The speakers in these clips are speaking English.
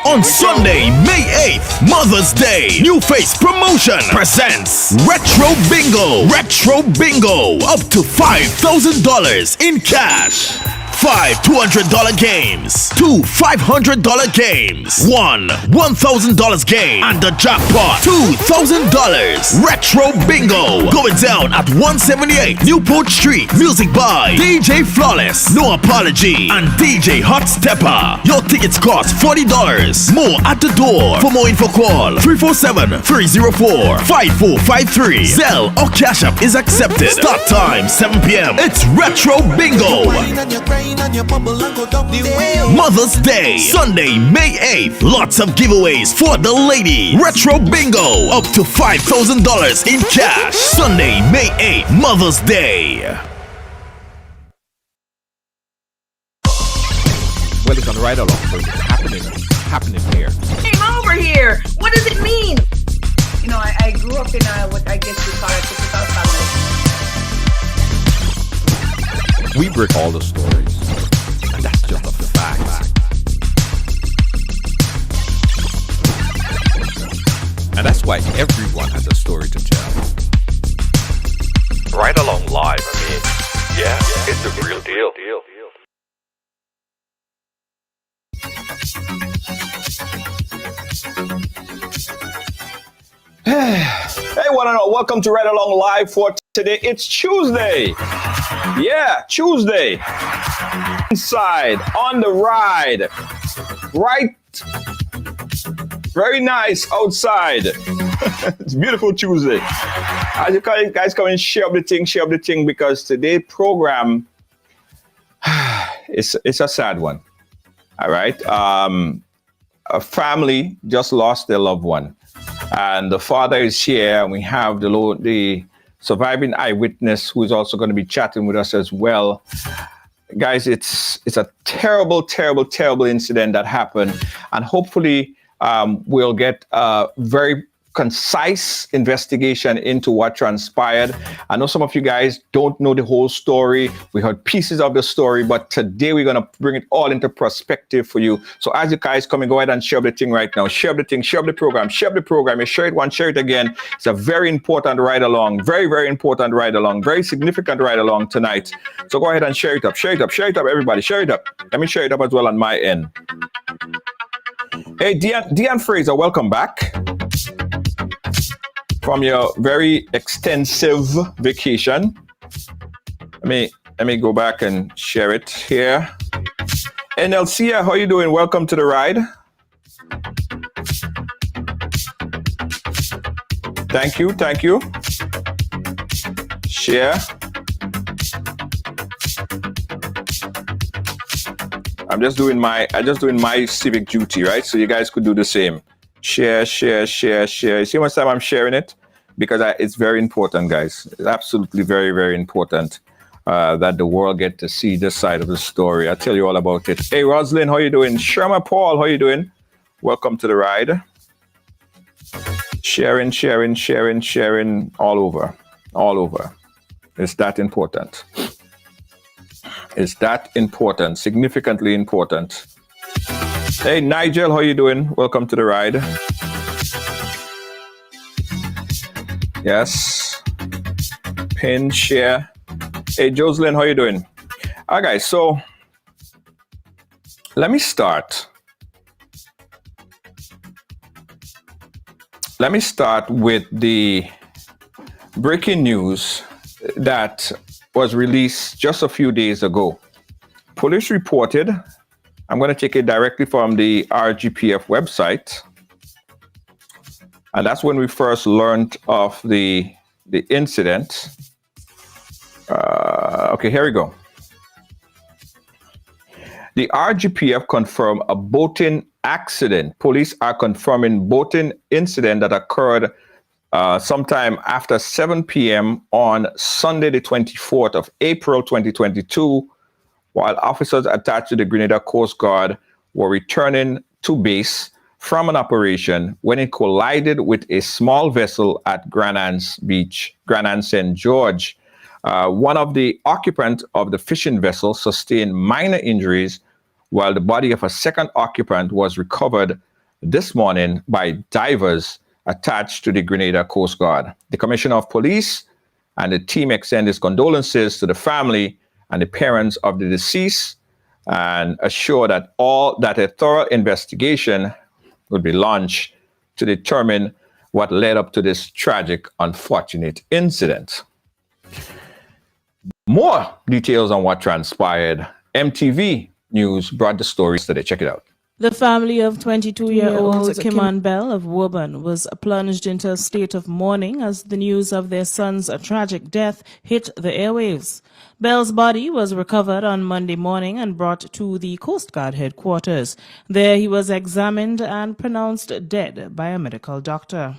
On Sunday, May 8th, Mother's Day, New Face Promotion presents Retro Bingo. Retro Bingo, up to $5,000 in cash. 5 $200 games, 2 $500 games, 1 $1,000 game, and the jackpot $2,000. Retro Bingo going down at 178 Newport Street. Music by DJ Flawless, No Apology, and DJ Hot Stepper. Your tickets cost $40. More at the door. For more info, call 347-304-5453. Zelle or Cash App is accepted. Start time 7 p.m. It's Retro Bingo. Mother's Day, Sunday, May 8th. Lots of giveaways for the lady. Retro Bingo, up to $5,000 in cash. Sunday, May 8th, Mother's Day. Well, it's on Ridealong, so it's happening here. Came over here. What does it mean? You know, I grew up in what I guess you call a typical family. We break all the stories, and that's just a fact. And that's why everyone has a story to tell. Ridealong live, I mean, yeah, it's a real deal. Hey, one and all, welcome to Ridealong Live for today. It's Tuesday. Yeah, Tuesday. Inside, on the ride. Right. Very nice outside. It's beautiful Tuesday. As you guys come and share up the thing, because today's program it's a sad one. All right. A family just lost their loved one. And the father is here, and we have the surviving eyewitness who is also going to be chatting with us as well. Guys, it's a terrible incident that happened, and hopefully we'll get a very concise investigation into what transpired. I know some of you guys don't know the whole story. We heard pieces of the story, but today we're going to bring it all into perspective for you. So as you guys come and go ahead and share the thing right now. Share the thing, share the program. You share it once, share it again. It's a very important ride along. Very important ride along. Very significant ride along tonight. So go ahead and share it up, everybody. Share it up. Let me share it up as well on my end. Hey, Deanne Fraser, welcome back from your very extensive vacation. Let me go back and share it here. NLCA, how you doing? Welcome to the ride. Thank you. Share. I'm just doing my civic duty, right? So you guys could do the same. Share. You see how much time I'm sharing it? Because it's very important, guys. It's absolutely very important that the world get to see this side of the story. I'll tell you all about it. Hey, Roslyn, how you doing? Sherma Paul, how you doing? Welcome to the ride. Sharing all over. It's that important. Significantly important. Hey, Nigel, how you doing? Welcome to the ride. Yes. Pin, share. Hey, Jocelyn, how you doing? All right, guys, so let me start. Let me start with the breaking news that was released just a few days ago. Police reported, I'm going to take it directly from the RGPF website, and that's when we first learned of the incident. Okay, here we go. The RGPF confirmed a boating accident. Police are confirming boating incident that occurred sometime after 7 p.m. on Sunday, the 24th of April, 2022, while officers attached to the Grenada Coast Guard were returning to base from an operation when it collided with a small vessel at Grand Anse Beach, Grand Anse St. George. One of the occupants of the fishing vessel sustained minor injuries, while the body of a second occupant was recovered this morning by divers attached to the Grenada Coast Guard. The Commissioner of Police and the team extend his condolences to the family and the parents of the deceased and assure that a thorough investigation would be launched to determine what led up to this tragic, unfortunate incident. More details on what transpired. MTV News brought the story today. Check it out. The family of 22-year-old Kimon Bell of Woburn was plunged into a state of mourning as the news of their son's tragic death hit the airwaves. Bell's body was recovered on Monday morning and brought to the Coast Guard headquarters. There he was examined and pronounced dead by a medical doctor.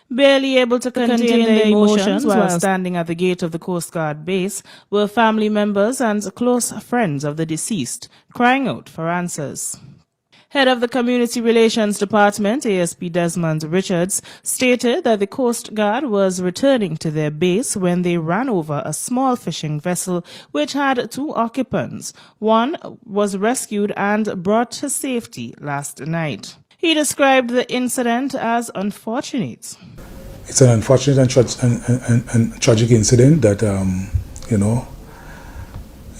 Barely able to contain their emotions while standing at the gate of the Coast Guard base were family members and close friends of the deceased, crying out for answers. Head of the Community Relations Department, ASP Desmond Richards, stated that the Coast Guard was returning to their base when they ran over a small fishing vessel which had 2 occupants. One was rescued and brought to safety last night. He described the incident as unfortunate. It's an unfortunate and tragic incident that,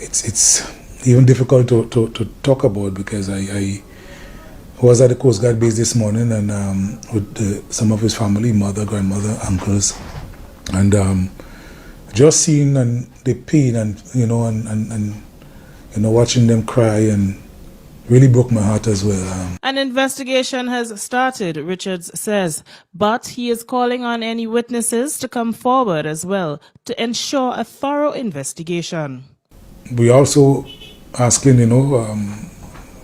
it's even difficult to talk about because I was at the Coast Guard base this morning and with some of his family, mother, grandmother, uncles, and just seeing the pain and watching them cry and really broke my heart as well. An investigation has started, Richards says, but he is calling on any witnesses to come forward as well to ensure a thorough investigation. We also asking,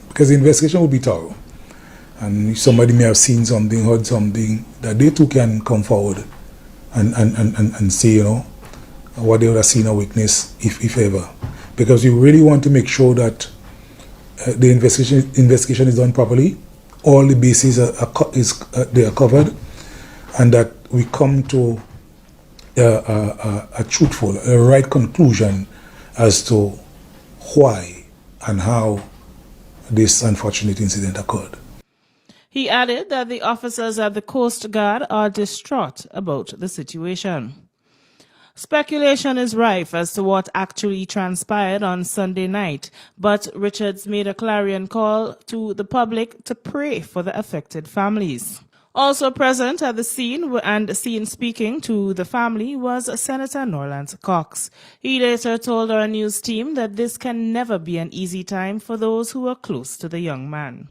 because the investigation will be thorough, and if somebody may have seen something, heard something, that they too can come forward and say, what they would have seen or witnessed, if ever. Because we really want to make sure that the investigation is done properly, all the bases they are covered, and that we come to a truthful, a right conclusion as to why and how this unfortunate incident occurred. He added that the officers at the Coast Guard are distraught about the situation. Speculation is rife as to what actually transpired on Sunday night, but Richards made a clarion call to the public to pray for the affected families. Also present at the scene and speaking to the family was Senator Norland Cox. He later told our news team that this can never be an easy time for those who are close to the young man.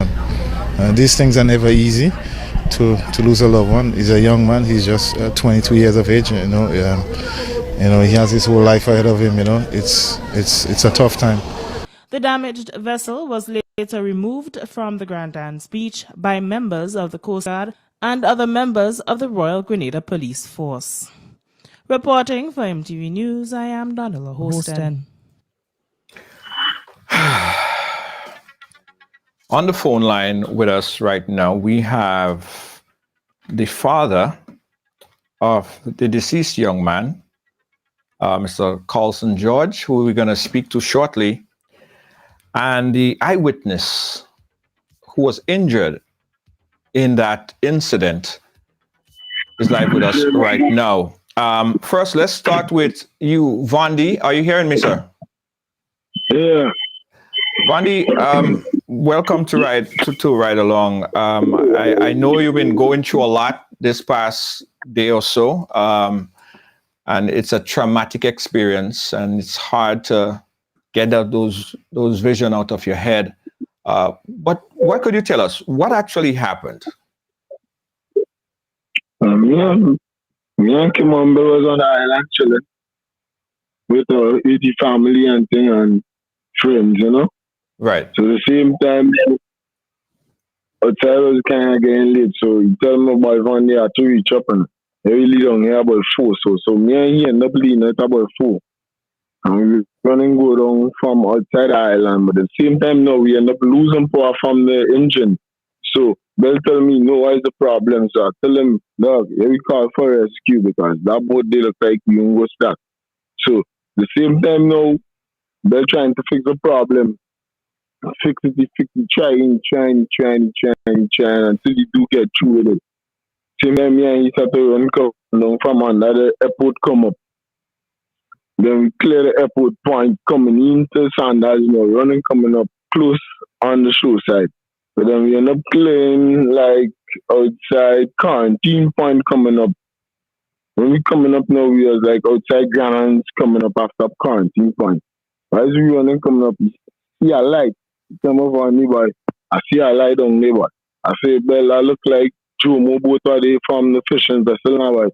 These things are never easy to lose a loved one. He's a young man. He's just 22 years of age. He has his whole life ahead of him. It's a tough time. The damaged vessel was later removed from the Grand Anse Beach by members of the Coast Guard and other members of the Royal Grenada Police Force. Reporting for MTV News, I am Donella Hosten. On the phone line with us right now, we have the father of the deceased young man, Mr. Carlson George, who we're going to speak to shortly, and the eyewitness who was injured in that incident, is live with us right now. First, let's start with you, Vondi. Are you hearing me, sir? Yeah. Vondi, welcome to Ride Along. I know you've been going through a lot this past day or so, and it's a traumatic experience, and it's hard to get those vision out of your head. But what could you tell us? What actually happened? Me and Kimamba was on the island actually with the family and thing and friends, you know. Right. So the same time, outside was kind of getting late, so he tell me about one day I had to reach up and they really down here about 4. So me and he end up leaving at about 4. And we running go down from outside the island, but at the same time now we end up losing power from the engine. So Bell tell me, no, what is the problem? So I tell him, dog, here we call for rescue because that boat they look like we won't go stuck. So the same time now, Bell trying to fix the problem. Fix it, trying until you do get through with it. Same time, me and he start to run down from under the airport come up. Then we clear the airport point coming into Sandals, you know, running coming up close on the shore side. But then we end up clearing like outside quarantine point coming up. When we coming up now, we was like outside Grandans coming up after quarantine point. As we running coming up, see a light. Come over on me, boy. I see a light on me, boy. I say, Bell, I look like Joe Moboto are they from the fishing vessel now, boy.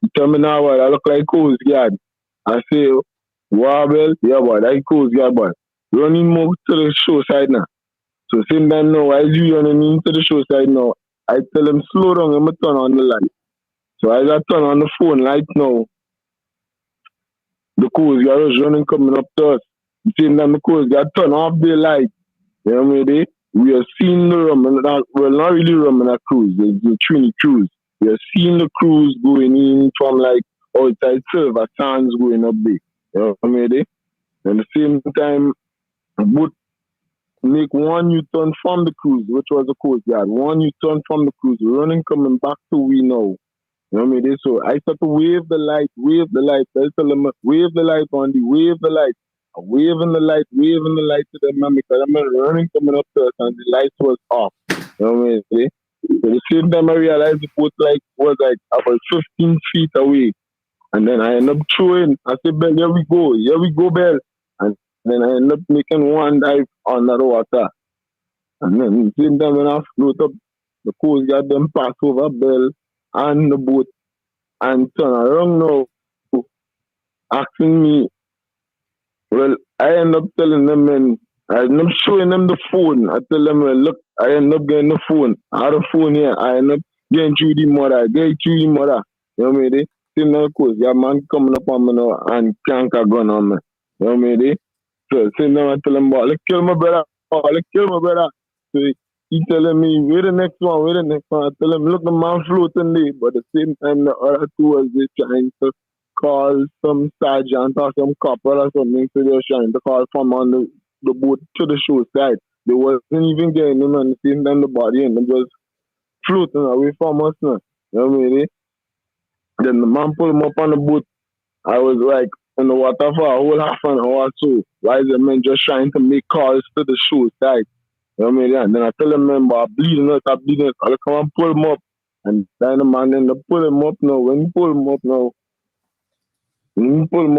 You tell me now, boy, I look like Coast Guard. I say, wow, Bell, yeah, boy, that Coast Guard, boy. Running more to the show side now. So same time now, as you running into the show side now, I tell him slow down and turn on the light. So as I turn on the phone light now, the Coast Guard was running coming up to us. Same time the Coast Guard turn off the light. You know what I mean? We are seeing the rum, not really rum in a cruise, the Trini cruise. We are seeing the cruise going in from like outside Silver Sands going up there. You know what I mean? And at the same time, both make one U-turn from the cruise, which was the Coast Guard. One U-turn from the cruise, running, coming back to we know. You know what I mean? So I start to wave the light. I tell them, wave the light on the wave the light. Waving the light to them, man, because I'm running coming up to us and the light was off. You know what I mean? So the same time I realized the boat was like about 15 feet away. And then I end up throwing. I said, Bell, here we go, Bell. And then I end up making one dive under the water. And then the same time when I float up, the Coast Guard them pass over Bell and the boat and turn around now, asking me. Well, I end up telling them, and I end up showing them the phone. I tell them, well, look, I end up getting the phone. I had a phone here. I end up getting through the mother. You know what I mean? Same of course, your man coming up on me now and crank a gun on me. You know what I mean? So same time I tell him, let's kill my brother. So he telling me, where the next one? I tell him, look, the man floating there. But at the same time, the other two was they trying to call some sergeant or some corporal or something, so they were trying to call from on the boat to the shore side. They wasn't even getting him, and the same time the body and them just floating away from us now. You know what I mean? Then the man pulled him up on the boat. I was like in the water for a whole half an hour or so. Why is the man just trying to make calls to the shore side? You know what I mean? And then I tell him, man, I'm bleeding out. I'll come and pull him up. And then the man ended up pull him up now. When you pull him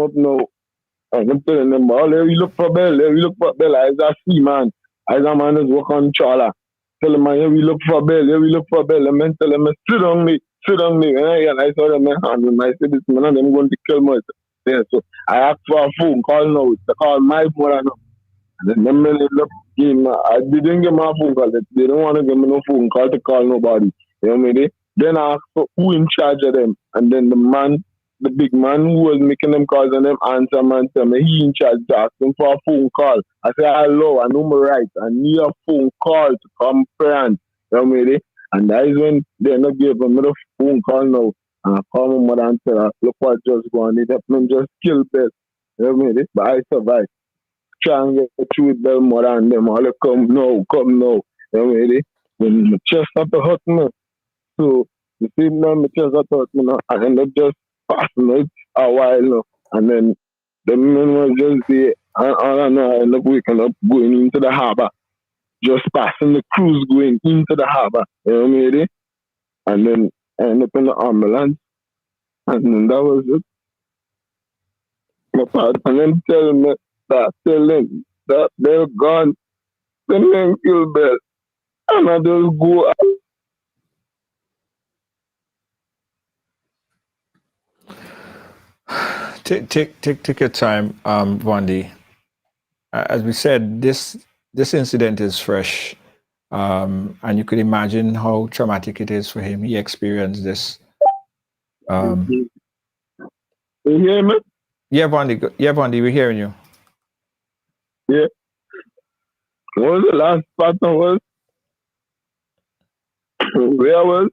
up now, I'm telling them, let me look for Bell. As I see, man. As a man is working on trawler. Tell them, man, here we look for Bell. And man tell them, sit down me. And I saw them, man, and I said, this man, and I'm going to kill me. Yeah, so I asked for a phone call now. To call my phone now. And then them men ended up giving me, I didn't get my phone call. They don't want to give me no phone call to call nobody. You know what I mean? Then I asked for who in charge of them. And then the big man who was making them calls and them answer man tell me he in charge to ask him for a phone call. I say, hello, I know my right. I need a phone call to come friend. You know what I mean? And that is when they not give me the phone call now. And I call my mother and tell her, look what just going on. That man just killed Bell. You know what I mean? But I survived. Try and get through with Bell mother and them all come now. You know what I mean? When my chest started to hurt me. So the same time my chest started to hurt me, I ended up just passing it a while, and then the man was just there, and all I know, I ended up waking up, going into the harbor, just passing the cruise going into the harbor. You know what I mean? And then I ended up in the ambulance, and then that was it. My father, and then tell them that they're gone. Then them kill Bell. And I just go out. Take your time, Vondi. As we said, this incident is fresh, and you could imagine how traumatic it is for him. He experienced this. You hear me? Yeah, Vondi. Yeah, Vondi. We're hearing you. Yeah. What was the last partner was? Where I was?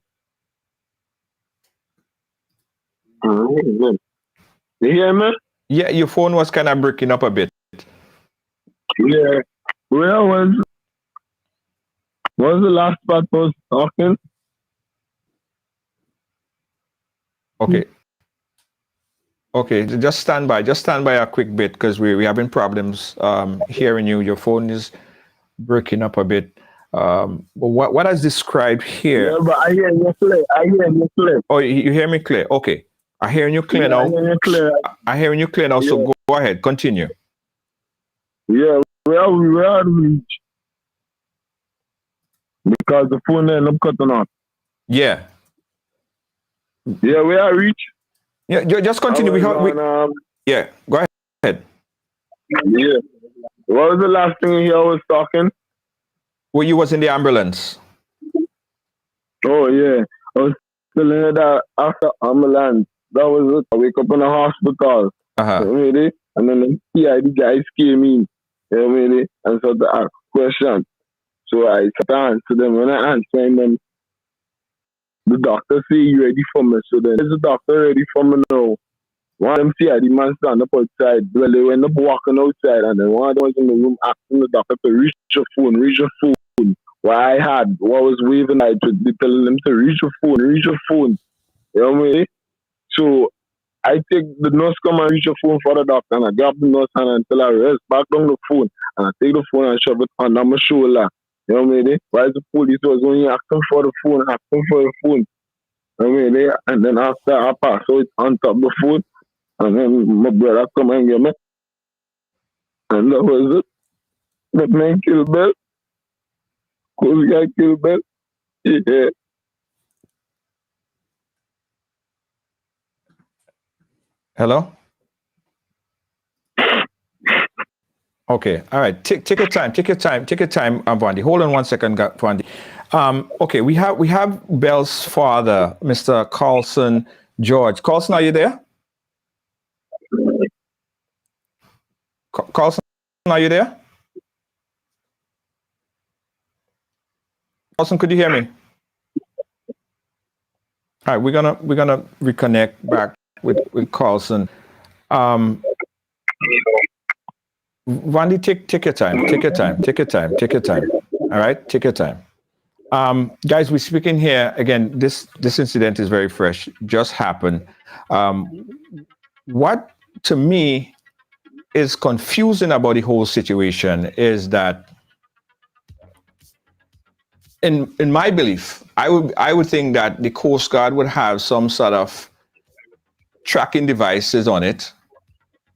You hear me? Yeah, your phone was kind of breaking up a bit. Yeah. Where I was? What was the last part I was talking? Okay. Okay, just stand by. Just stand by a quick bit because we're having problems hearing you. Your phone is breaking up a bit. But what is described here? Yeah, but I hear you clear. Oh, you hear me clear? Okay. I hear you clear now. I hear you clear. I hear you clear now. So go ahead. Continue. Yeah, where are we reach? Because the phone ended up cutting off. Yeah. Yeah, where I reach? Yeah, just continue. Yeah, go ahead. Yeah. What was the last thing I was talking? Well, you was in the ambulance. Oh, yeah. I was telling you that after ambulance, that was it. I wake up in a hospital. Uh-huh. You know what I mean? And then the CID guys came in. You know what I mean? And started to ask questions. So I started to answer them. When I answer them, the doctor say, "You ready for me?" So then, is the doctor ready for me now? One of them CID man stand up outside. Well, they went up walking outside, and then one of them was in the room asking the doctor to reach your phone. What I was waving, I was telling them to reach your phone. You know what I mean? So I take the nurse come and reach your phone for the doctor, and I grab the nurse hand and tell her, rest back down the phone. And I take the phone and shove it under my shoulder. You know what I mean? While the police was only asking for the phone. You know what I mean? And then after I pass out on top of the phone, and then my brother come and get me. And that was it. That man killed Bell. Cool guy killed Bell. Yeah. Hello? Okay, all right. Take your time, Vondi. Hold on one second, Vondi. Okay, we have Bell's father, Mr. Carlson George. Carlson, are you there? Carlson, are you there? Carlson, could you hear me? All right, we're gonna reconnect back with Carlson. Vondi, take your time. All right, take your time. Guys, we're speaking here again. This incident is very fresh, just happened. What to me is confusing about the whole situation is that, in my belief, I would think that the Coast Guard would have some sort of tracking devices on it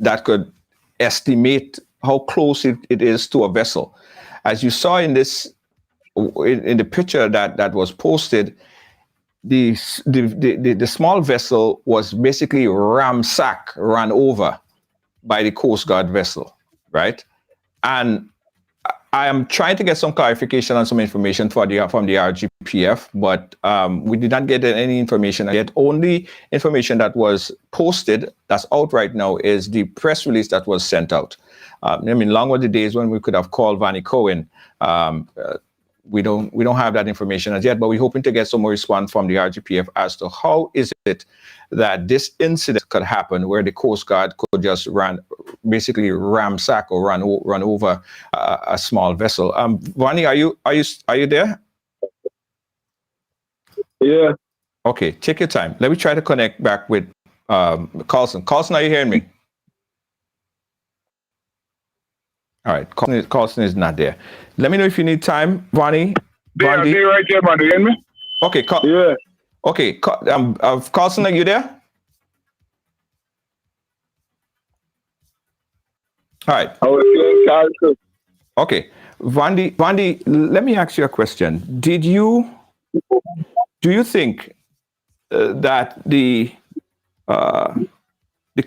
that could estimate how close it is to a vessel. As you saw in the picture that was posted, the small vessel was basically run over by the Coast Guard vessel, right? And I am trying to get some clarification and some information from the RGPF, but we did not get any information yet. Only information that was posted, that's out right now, is the press release that was sent out. Long were the days when we could have called Vanny Cohen we don't have that information as yet, but we're hoping to get some more response from the RGPF as to how is it that this incident could happen where the Coast Guard could just basically ramsack or run over a small vessel. Vani, are you there? Yeah. Okay, take your time. Let me try to connect back with Carlson. Carlson, are you hearing me? All right, Carlson is not there. Let me know if you need time, Vani. They're right here, man. You hear me? Okay, yeah. Okay, Carlson, are you there? All right. I was saying, Carlson. Okay, Vandi, let me ask you a question. Do you think that the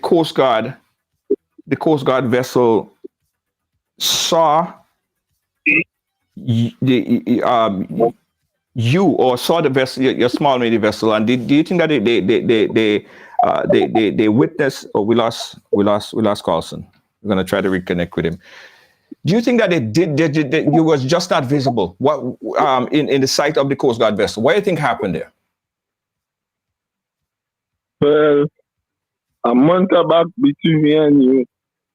Coast Guard vessel saw you or saw the vessel, your small medium vessel, and do you think that they witnessed? Or we lost Carlson. We're gonna try to reconnect with him. Do you think that you was just not visible? What in the sight of the Coast Guard vessel? What do you think happened there? Well, a month back between me and you,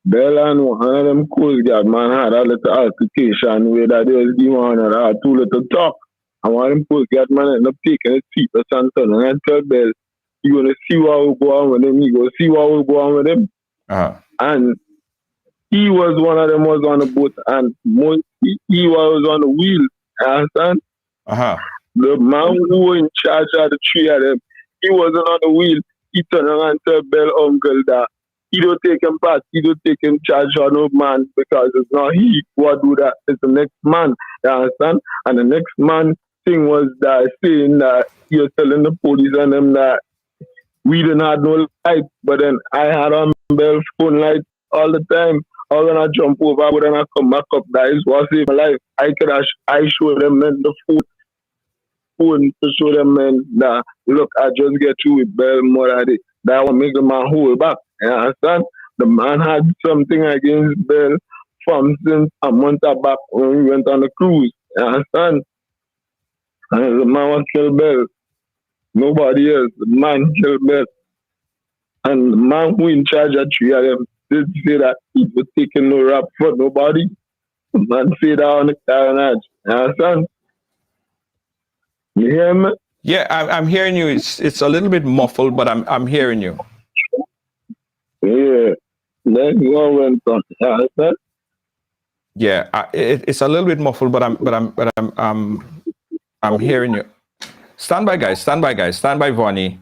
Bell and one of them Coast Guard man had a little altercation where that they was giving one another two little talk. And one of them Coast Guard man ended up taking his feet or something. And I tell Bell, you gonna see what will go on with him. You go see what will go on with him. And he was one of them was on the boat, and he was on the wheel. You understand? The man who was in charge of the three of them, he wasn't on the wheel. He turned around and tell Bell uncle that he don't take him part, he don't take him charge on no man because it's not he who do that, it's the next man. You understand? And the next man thing was that saying that he was telling the police and them that we didn't have no light, but then I had on Bell phone light all the time. I was gonna jump over, but then I come back up. That is what saved my life. I show them man, the phone to show them man that look, I just get you with Bell more than it. That will make the man hold back. You understand? The man had something against Bell from since a month back when we went on the cruise. You understand? And the man was killed Bell. Nobody else. The man killed Bell. And the man who in charge of three of them did say that he was taking no rap for nobody. The man said that on the carnage. You understand? You hear me? Yeah, I'm hearing you. It's a little bit muffled, but I'm hearing you. Yeah. Then what went on? You understand? Yeah, it's a little bit muffled, but I'm hearing you. Stand by, guys. Stand by, Vani,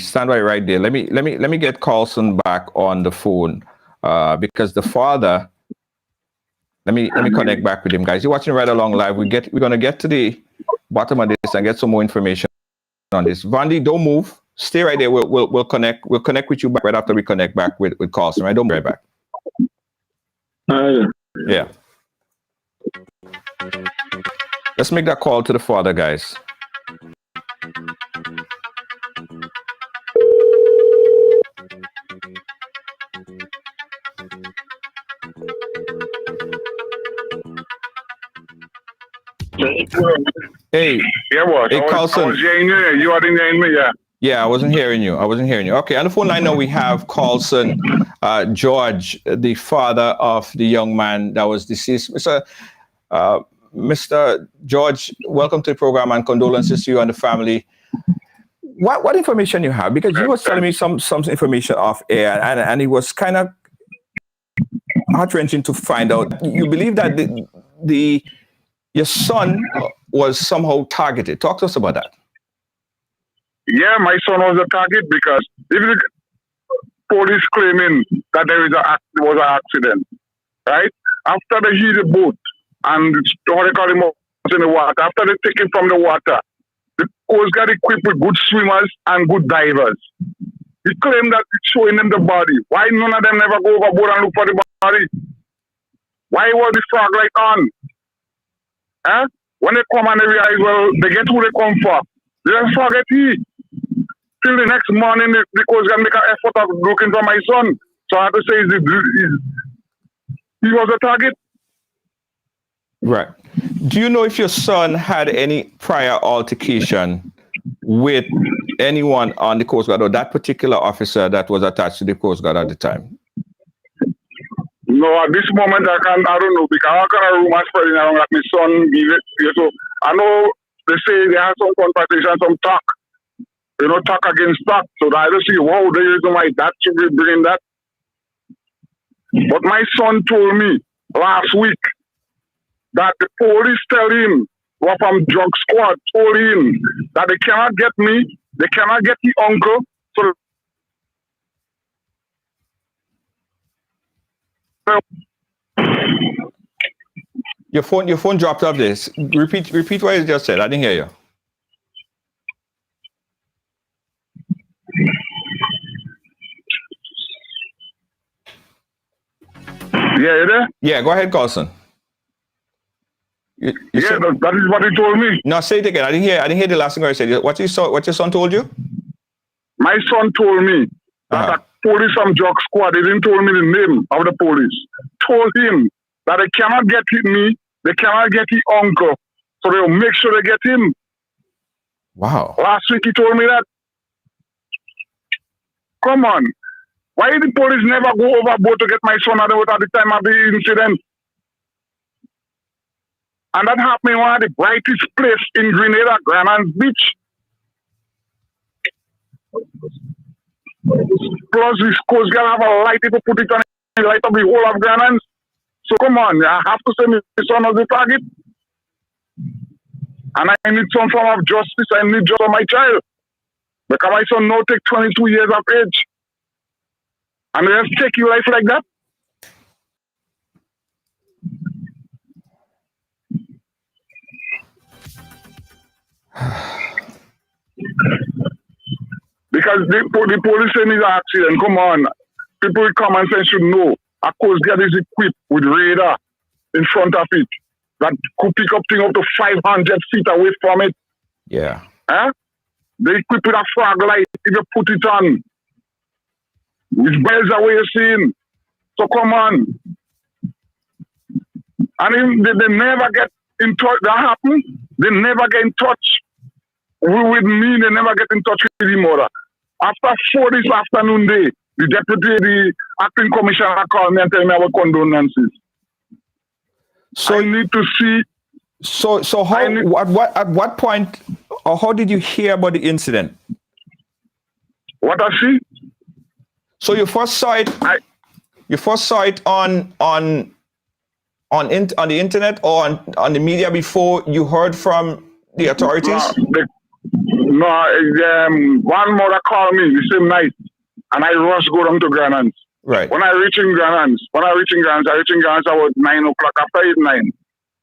stand by right there. Let me get Carlson back on the phone because the father. Let me connect back with him, guys. You're watching Ridealong Live. We're gonna get to the bottom of this and get some more information on this. Vandi, don't move. Stay right there. We'll connect. We'll connect with you back right after we connect back with Carlson. Right? Don't be right back. Yeah. Let's make that call to the father, guys. Hey. Yeah, boss. Hey, Carlson. I was hearing you. You are hearing me, yeah. Yeah, I wasn't hearing you. Okay, on the phone line now we have Carlson George, the father of the young man that was deceased. Mr. George, welcome to the program and condolences to you and the family. What information you have? Because you were telling me some information off air, and it was kind of heart-wrenching to find out. You believe that your son was somehow targeted. Talk to us about that. Yeah, my son was a target because if the police claiming that there was an accident, right? After they hit the boat and what they call him in the water, after they take him from the water, the Coast Guard equipped with good swimmers and good divers. He claimed that it's showing them the body. Why none of them never go overboard and look for the body? Why was the flag light on? Huh? When they come and they realize, well, they get who they come for. They just forget he. Till the next morning, the Coast Guard make an effort of looking for my son. So I have to say, he was a target. Right. Do you know if your son had any prior altercation with anyone on the Coast Guard or that particular officer that was attached to the Coast Guard at the time? No, at this moment I don't know because how can a rumor spreading around that my son give it? So I know they say they have some confrontation, some talk, talk against talk. So I don't see, wow, the reason why that should be bringing that. But my son told me last week that the police tell him, or from drug squad told him that they cannot get me, they cannot get the uncle. So your phone dropped off this. Repeat what you just said. I didn't hear you. Yeah, you there? Yeah, go ahead, Carlson. That is what he told me. No, say it again. I didn't hear the last thing I said. What your son told you? My son told me that the police from drug squad, they didn't tell me the name of the police, told him that they cannot get me, they cannot get his uncle. So they'll make sure they get him. Wow. Last week he told me that. Come on. Why did the police never go overboard to get my son at the time of the incident? And that happened in one of the brightest places in Grenada, Granans Beach. Plus, this Coast Guard have a light if you put it on the light of the whole of Granans. So come on, I have to say my son was the target. And I need some form of justice. I need justice for my child. Because my son now take 22 years of age. And they just take your life like that. Because the police say it's an accident. Come on. People with common sense should know. A Coast Guard is equipped with radar in front of it that could pick up things up to 500 feet away from it. Yeah. Huh? They equip with a fog light if you put it on. Which bells away you're seeing. So come on. And if they never get in touch, that happen. They never get in touch with me. They never get in touch with the mother. After 4 this afternoon, the acting commissioner called me and tell me about condolences. So I need to see. So how? At what point? Or how did you hear about the incident? What I see? So you first saw it. You first saw it on the internet or on the media before you heard from the authorities. One mother called me the same night, and I rushed go down to Granans. Right. When I reach in Granans about 9 o'clock after 9.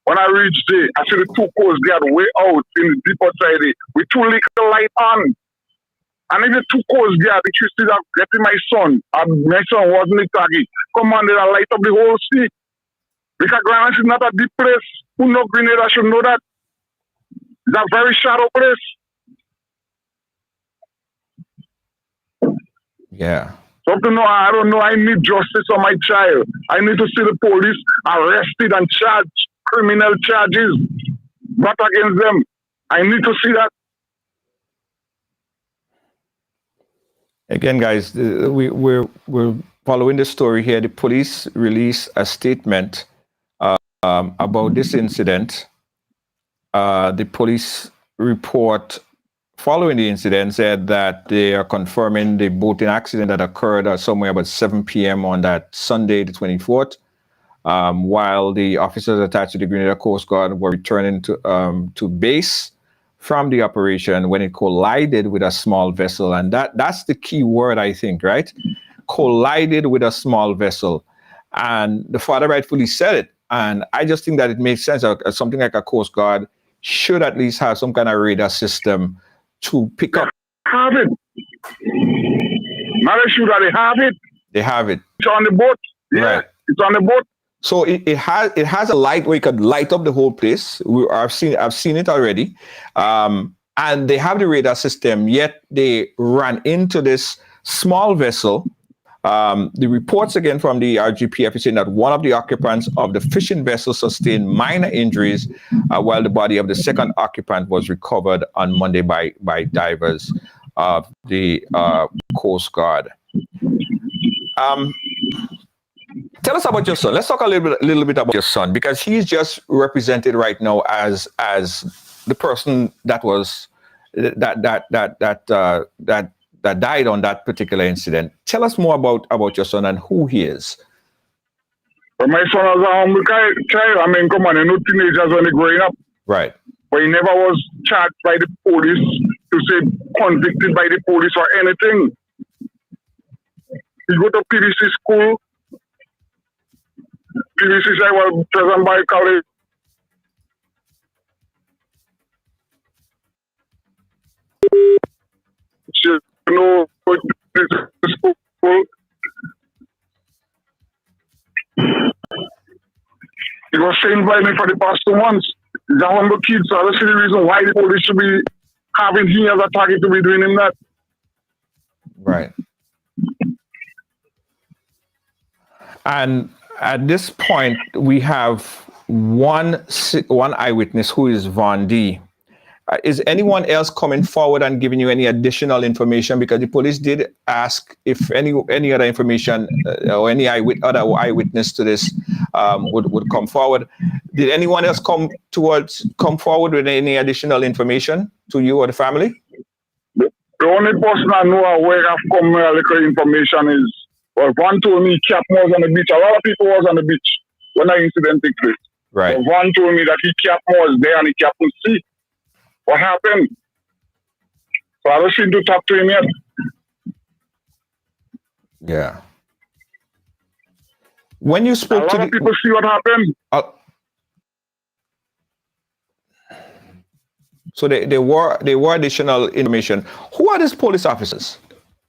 When I reached there, I see the two Coast Guard way out in the deep outside there, with 2 little light on. And if the two Coast Guard, if you see that getting my son, and my son wasn't the target, come on, they light up the whole sea. Because Granada is not a deep place. Who know Grenada should know that. It's a very shallow place. Yeah. So to know, I don't know, I need justice for my child. I need to see the police arrested and charged criminal charges brought against them. I need to see that. Again, guys, we're following the story here. The police released a statement about this incident. The police report following the incident said that they are confirming the boating accident that occurred somewhere about 7 p.m. on that Sunday, the 24th, while the officers attached to the Grenada Coast Guard were returning to base from the operation when it collided with a small vessel. And that's the key word, I think, right? Collided with a small vessel. And the father rightfully said it. And I just think that it makes sense. Something like a Coast Guard should at least have some kind of radar system to pick up. Have it. Not sure that they have it. They have it. It's on the boat. Yeah, right. It's on the boat. So it has a light where you could light up the whole place. I've seen it already. And they have the radar system, yet they ran into this small vessel The reports again from the RGPF is saying that one of the occupants of the fishing vessel sustained minor injuries, while the body of the second occupant was recovered on Monday by divers of the Coast Guard. Tell us about your son. Let's talk a little bit about your son, because he's just represented right now as the person that was that died on that particular incident. Tell us more about your son and who he is. But my son was a humble child. I mean, come on, you know, teenagers when they're growing up. Right. But he never was charged by the police, to say convicted by the police or anything. He go to PVC school. PVC I was present by college. You know, school. He was trained by me for the past 2 months. He's a humble kid, so I don't see the reason why the police should be having him as a target to be doing him that. Right. And at this point, we have one eyewitness, who is Von D. Is anyone else coming forward and giving you any additional information? Because the police did ask if any other information or any other eyewitness to this would come forward. Did anyone else come forward with any additional information to you or the family? The only person I know aware of come little information is, well, Von told me Cap was on the beach. A lot of people was on the beach when the incident took place. Right. But Von told me that Cap was there and Cap could see what happened. So I don't seem to talk to him yet. Yeah. When you spoke to a lot of people see what happened. So there were additional information. Who are these police officers?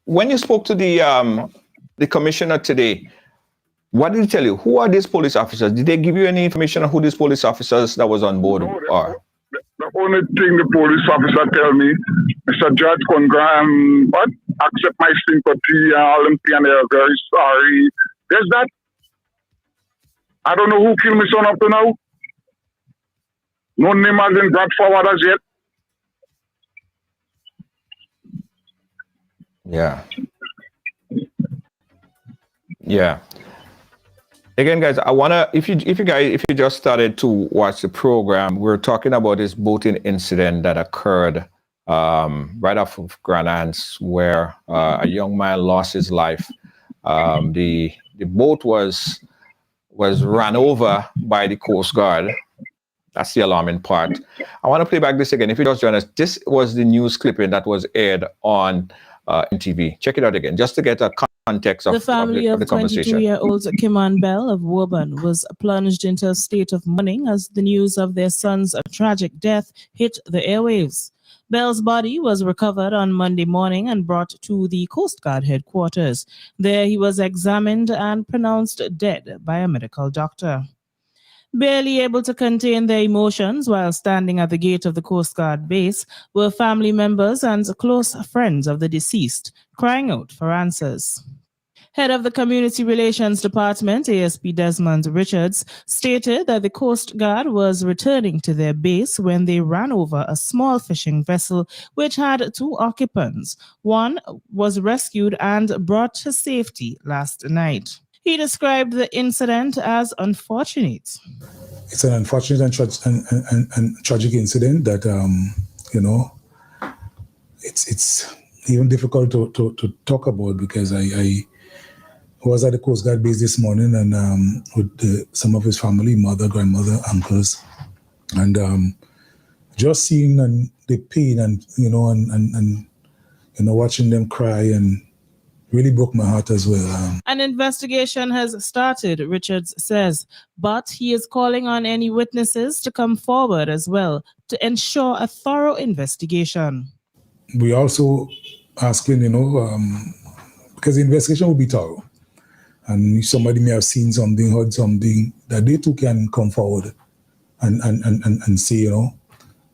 When you spoke to the commissioner today, what did he tell you? Who are these police officers? Did they give you any information on who these police officers that was on board are? The only thing the police officer tell me, Mr. Judge Congram, but accept my sympathy and all them things, and they're very sorry. There's that. I don't know who killed my son up to now. No name has been brought forward as yet. Yeah. Yeah. Again, guys, I wanna if you just started to watch the program, we're talking about this boating incident that occurred right off of Grand Anse, where a young man lost his life. The boat was run over by the Coast Guard. That's the alarming part. I want to play back this again. If you just join us, this was the news clipping that was aired on MTV. Check it out again, just to get a context of the family of the conversation. 22-year-old Kiman Bell of Woburn was plunged into a state of mourning as the news of their son's tragic death hit the airwaves. Bell's body was recovered on Monday morning and brought to the Coast Guard headquarters. There he was examined and pronounced dead by a medical doctor. Barely able to contain their emotions while standing at the gate of the Coast Guard base were family members and close friends of the deceased, crying out for answers. Head of the Community Relations Department, ASP Desmond Richards, stated that the Coast Guard was returning to their base when they ran over a small fishing vessel which had 2 occupants. One was rescued and brought to safety last night. He described the incident as unfortunate. It's an unfortunate and tragic incident that, it's even difficult to talk about, because I was at the Coast Guard base this morning and with some of his family, mother, grandmother, uncles, and just seeing the pain and watching them cry and really broke my heart as well. An investigation has started, Richards says, but he is calling on any witnesses to come forward as well to ensure a thorough investigation. We also asking, because the investigation will be thorough, and somebody may have seen something, heard something, that they too can come forward and say,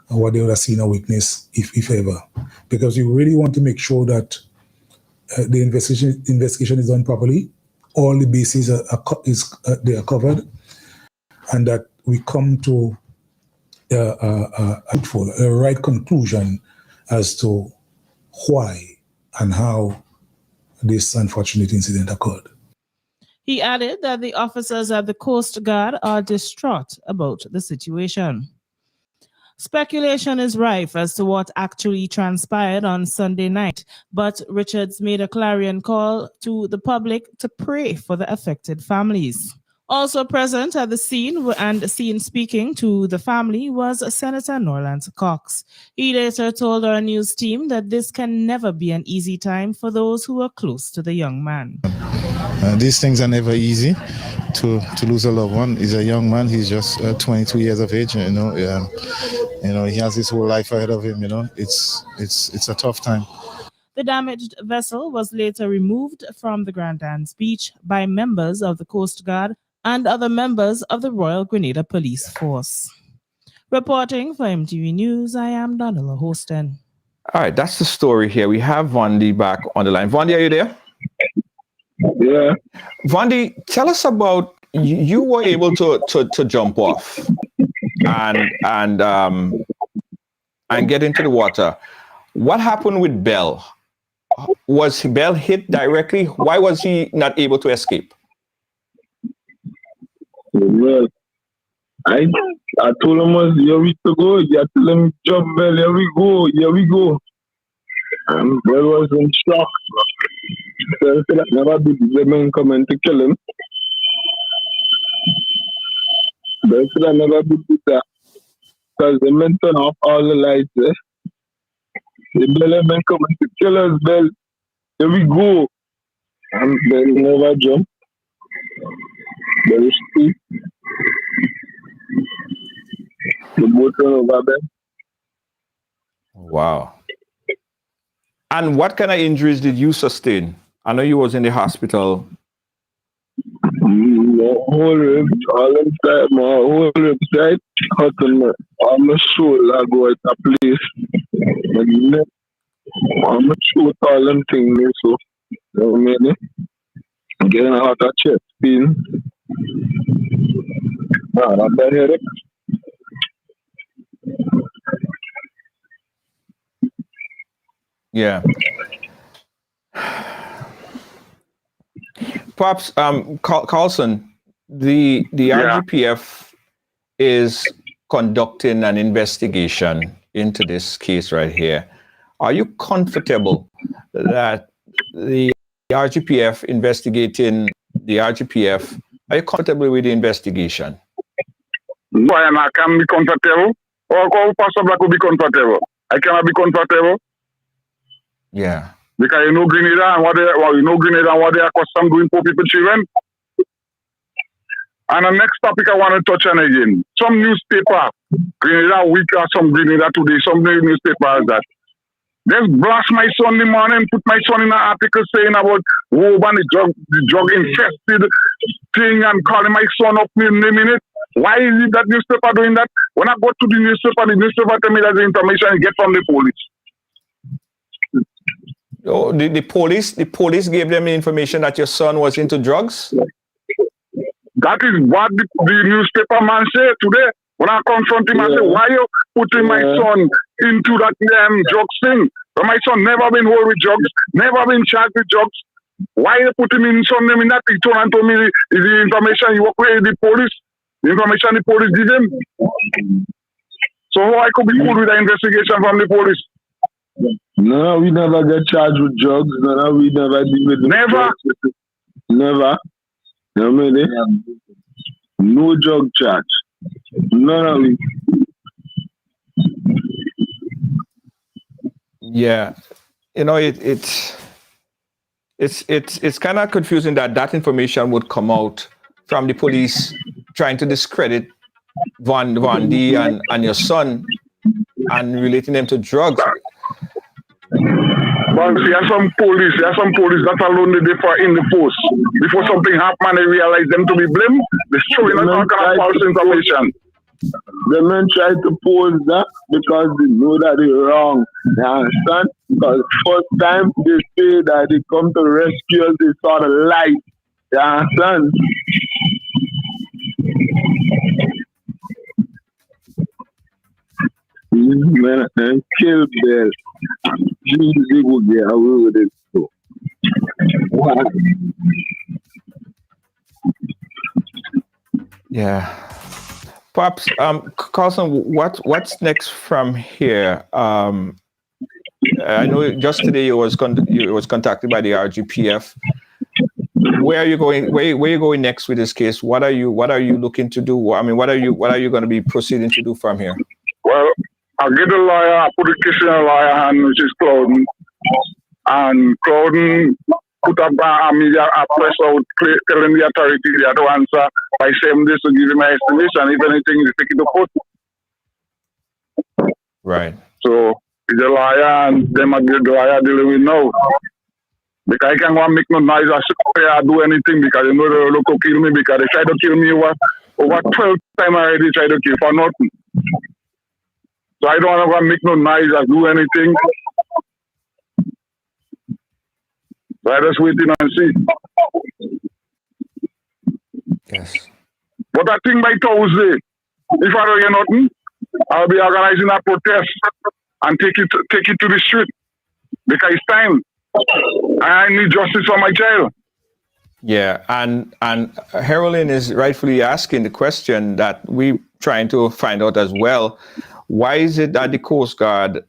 what they would have seen or witnessed, if ever. Because we really want to make sure that the investigation is done properly, all the bases they are covered, and that we come to a right conclusion as to why and how this unfortunate incident occurred. He added that the officers at the Coast Guard are distraught about the situation. Speculation is rife as to what actually transpired on Sunday night, but Richards made a clarion call to the public to pray for the affected families. Also present at the scene and seen speaking to the family was Senator Norland Cox. He later told our news team that this can never be an easy time for those who are close to the young man. These things are never easy. To lose a loved one. He's a young man. He's just 22 years of age. You know, he has his whole life ahead of him. You know, it's a tough time. The damaged vessel was later removed from the Grand Anse Beach by members of the Coast Guard and other members of the Royal Grenada Police Force. Reporting for MTV News, I am Donella Hostin. All right, that's the story here. We have Vondi back on the line. Vondi, are you there? Yeah. Vondi, tell us about you were able to jump off and get into the water. What happened with Bell? Was Bell hit directly? Why was he not able to escape? Well, I told him here we to go. You tell him jump Bell. Here we go. And Bell was in shock. So that never be the men coming to kill him. Bell should have never be that. Because the men turn off all the lights. The Bell men coming to kill us, Bell. Here we go. And Bell never jump. Bell speak. The boat run over them. Wow. And what kind of injuries did you sustain? I know you was in the hospital. Whole ribs, all inside, my whole ribs, right? Hot on my shoulder, go at a place. My neck, I'm shoot all them things, so, you know what I mean? I'm getting out of chest pain. Not that headache. Yeah. Perhaps, Carlson, the RGPF is conducting an investigation into this case right here. Are you comfortable that the RGPF investigating the RGPF, are you comfortable with the investigation? No, I can be comfortable. Or how possible I could be comfortable? I cannot be comfortable. Yeah. Because you know Grenada and what they are accustomed doing for people children. And the next topic I want to touch on again. Some newspaper, Grenada Week or some Grenada Today, some newspapers that just blast my son in the morning, put my son in an article saying about Woban, the drug infested thing, and calling my son up naming it. Why is it that newspaper doing that? When I go to the newspaper tell me that the information I get from the police. Oh, the police gave them the information that your son was into drugs? That is what the newspaper man said today. When I confront him, I say, why you putting my son into that drugs thing? But my son never been hold with drugs, never been charged with drugs. Why you put him in some name in that? He told and told me the information you work with the police, the information the police did him. So how I could be cool with the investigation from the police? No, we never get charged with drugs. No, we never deal with never. Drugs. Never. You know what I mean? No drug charge. None of it. Yeah, you know it's kind of confusing that information would come out from the police trying to discredit Vondi and your son and relating them to drugs. But there are some police that alone they differ in the post. Before something happens, they realize them to be blamed. They're showing us all kind of false information. the men try to pose that because they know that they're wrong. You understand? Because first time they say that they come to rescue us, they saw the light. You understand? These men and kill Bell. Jesus will get away with it. So. What? Yeah. Perhaps, Carlson, what's next from here? I know just today you was contacted by the RGPF. Where are you going? Where are you going next with this case? What are you looking to do? I mean, what are you going to be proceeding to do from here? Well, I'll get a lawyer. I put a case in a lawyer hand, which is Clouden, and Clouden put up a media a press out telling the authority they have to answer by 7 days to give him an estimation. If anything, they take it to court. Right. So it's a lawyer, and them are the lawyer dealing with now. Because I can't go and make no noise or do anything because you know they look to kill me because they try to kill me over 12 times already. Try to kill for nothing. So I don't want to go and make no noise or do anything. So I just waiting and see. Yes. But I think by Thursday, if I don't get nothing, I'll be organizing a protest and take it to the street because it's time. I need justice for my child. Yeah, and Herolyn is rightfully asking the question that we trying to find out as well. Why is it that the Coast Guard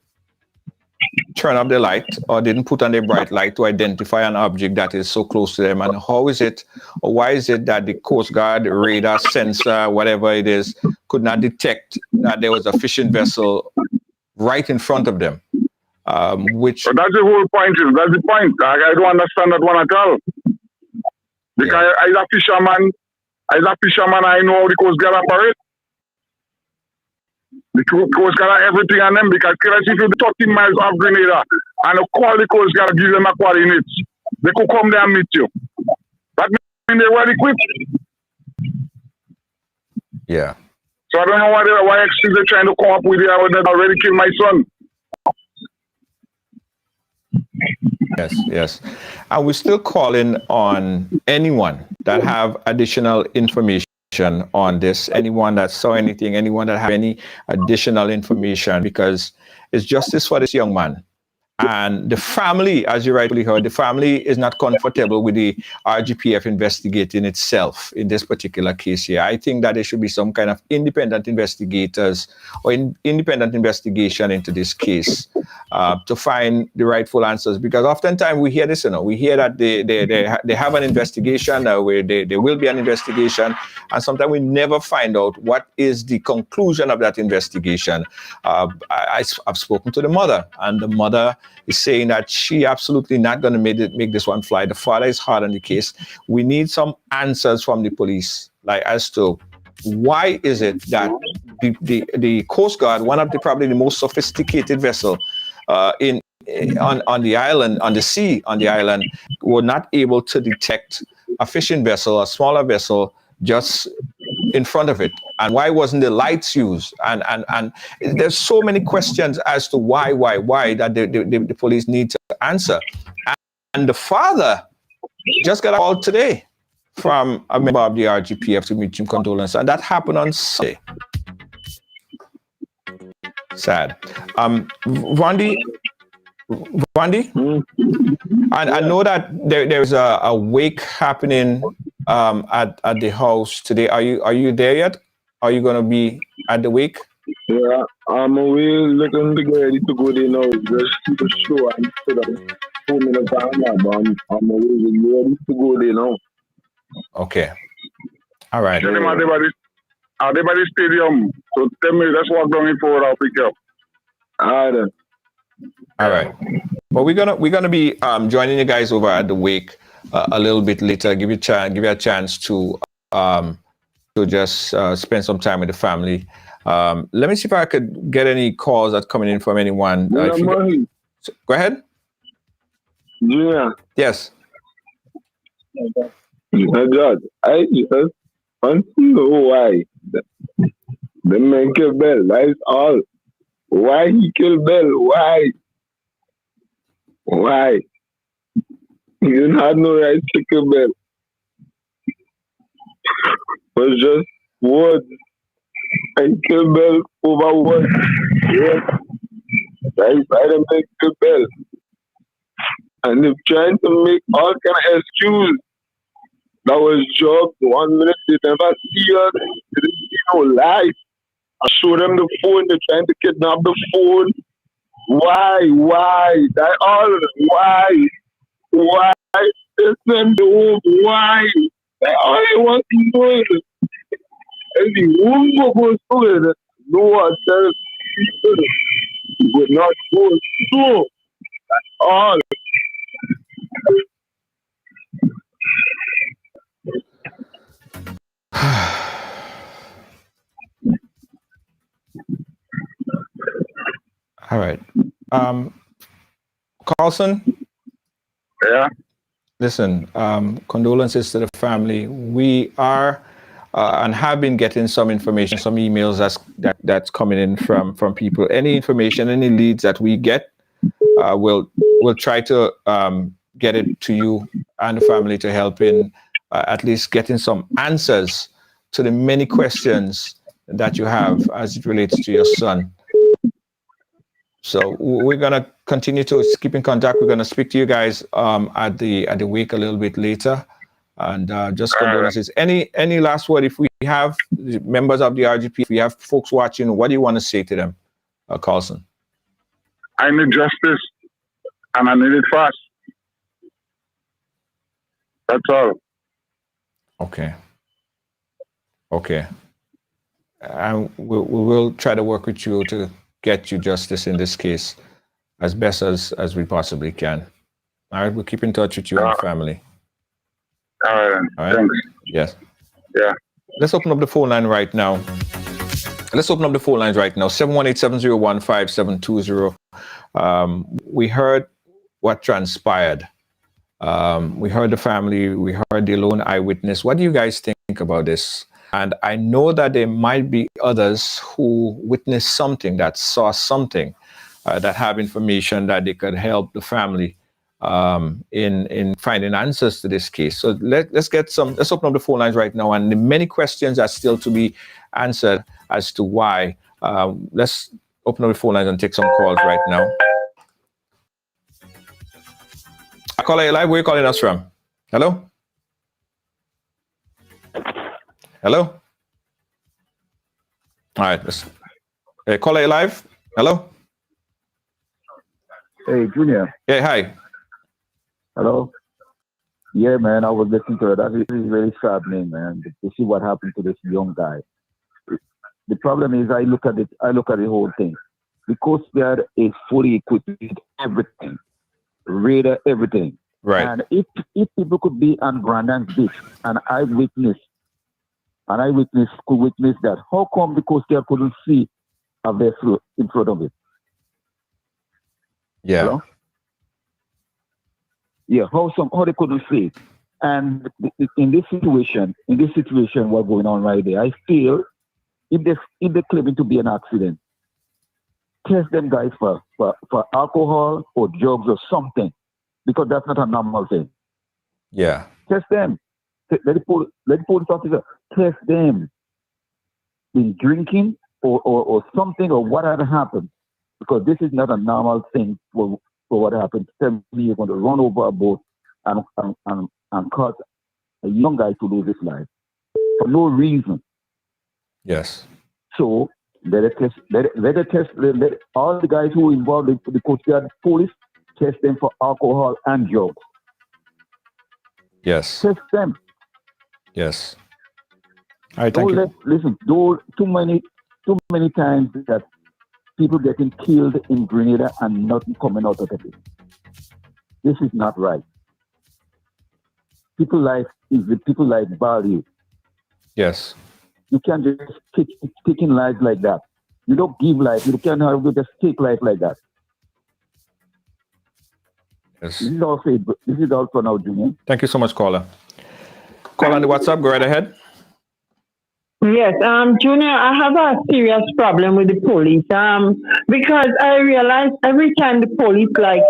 turned up the light or didn't put on the bright light to identify an object that is so close to them? And how is it, or why is it that the Coast Guard radar, sensor, whatever it is, could not detect that there was a fishing vessel right in front of them? Which so that's the whole point. That's the point. I don't understand that one at all. Because as a fisherman, I know how the Coast Guard operate. The Coast Guard have everything on them because if you're 30 miles off Grenada and you call the Coast Guard, give them a coordinates, they could come there and meet you. That means they're well equipped. Yeah. So I don't know why excuse they're trying to come up with it. I would have already killed my son. Yes. And we're still calling on anyone that have additional information on this, anyone that saw anything, anyone that have any additional information, because it's justice for this young man. And the family, as you rightly heard, the family is not comfortable with the RGPF investigating itself in this particular case here. I think that there should be some kind of independent investigators or independent investigation into this case to find the rightful answers. Because oftentimes we hear this, we hear that they have an investigation, where there will be an investigation, and sometimes we never find out what is the conclusion of that investigation. I've spoken to the mother, and the mother is saying that she absolutely not going to make this one fly. The father is hard on the case. We need some answers from the police, like as to why is it that the Coast Guard, one of the probably the most sophisticated vessel on the island, on the sea on the island, were not able to detect a fishing vessel, a smaller vessel, just in front of it, and why wasn't the lights used? And there's so many questions as to why that the police need to answer. And the father just got a call today from a member of the RGPF to meet him condolence, and that happened on Sunday. Sad. Vandy, and I know that there's a wake happening at the house today. Are you there yet? Are you going to be at the wake? Yeah, I'm away looking to get ready to go there now. Just to the show and so that 2 minutes time, but I'm away ready to go there now. Okay. All right. Tell them at the stadium. So tell me, let's walk down in forward, I'll pick you up. All right. All right. Well, we're gonna be joining you guys over at the wake a little bit later. Give you a chance to just spend some time with the family. Let me see if I could get any calls that coming in from anyone. Go ahead. Yeah. Yes. My God, I just want to know why The man killed Bell. That is all. Why he killed Bell? Why? Why? He didn't have no right to kill Bell. It was just words. And kill Bell over words. Yeah. That's why they make kill Bell. And they're trying to make all kind of excuse. That was job. 1 minute they never see us. They didn't see no life. I show them the phone. They're trying to kidnap the phone. Why? That all. Why? They send the home. Why? That all they want to do is the room goes through it. No one tells people it would not go through. That's all. All right. Carlson? Yeah. Listen, condolences to the family. We are and have been getting some information, some emails that's coming in from people. Any information, any leads that we get, we'll try to get it to you and the family to help in at least getting some answers to the many questions that you have as it relates to your son. So we're gonna continue to keep in contact. We're gonna speak to you guys at the wake a little bit later, and just condolences. Any last word? If we have members of the RGP, if we have folks watching, what do you want to say to them, Carlson? I need justice, and I need it fast. That's all. Okay. And we will try to work with you to get you justice in this case as best as we possibly can. All right, we'll keep in touch with you and the family. All right. Thanks. Yes. Yeah. Let's open up the phone line right now. 718-701-5720. We heard what transpired. We heard the family. We heard the lone eyewitness. What do you guys think about this? And I know that there might be others who witnessed something, that saw something, that have information that they could help the family in finding answers to this case. So let's open up the phone lines right now. And the many questions are still to be answered as to why. Let's open up the phone lines and take some calls right now. Caller, live. Where are you calling us from? Hello? Hello? All right. Caller, live. Hello? Hey, Junior. Yeah, hi. Hello? Yeah, man, I was listening to it. That is really saddening, man, to see what happened to this young guy. The problem is I look at the whole thing. The Coast Guard is fully equipped with everything. Radar, everything. Right. And if people could be on Brandon's beach, an eyewitness could witness that, how come the Coast Guard couldn't see a vessel in front of it? Yeah. Hello? Yeah, how they couldn't see it. And in this situation, what's going on right there, I feel if they claim it to be an accident, test them guys for alcohol or drugs or something, because that's not a normal thing. Yeah. Test them. Let the police officer test them. Been drinking or something or what had happened, because this is not a normal thing for what happened. Tell me you're going to run over a boat and cause a young guy to lose his life for no reason. Yes. So let all the guys who are involved in the Coast Guard police test them for alcohol and drugs. Yes. Test them. Yes. All right, thank you. Listen, too many times that people getting killed in Grenada and nothing coming out of it. This is not right. People life is the people life value. Yes. You can't just taking life like that. You don't give life. You can't just take life like that. Yes. This is all for now, Junior. Thank you so much, caller. Call on the WhatsApp. Go right ahead. Yes, Junior, I have a serious problem with the police. Because I realize every time the police like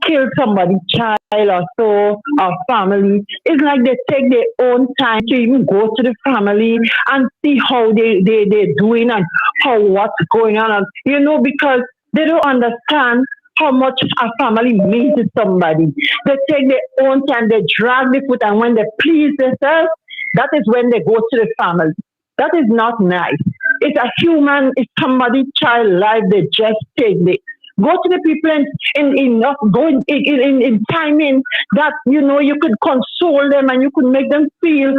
kill somebody's child or so or family, it's like they take their own time to even go to the family and see how they're doing and how what's going on. And, because they don't understand how much a family means to somebody. They take their own time, they drag the foot, and when they please themselves, that is when they go to the family. That is not nice. It's somebody's child life. They just take it. Go to the people in timing that you could console them and you could make them feel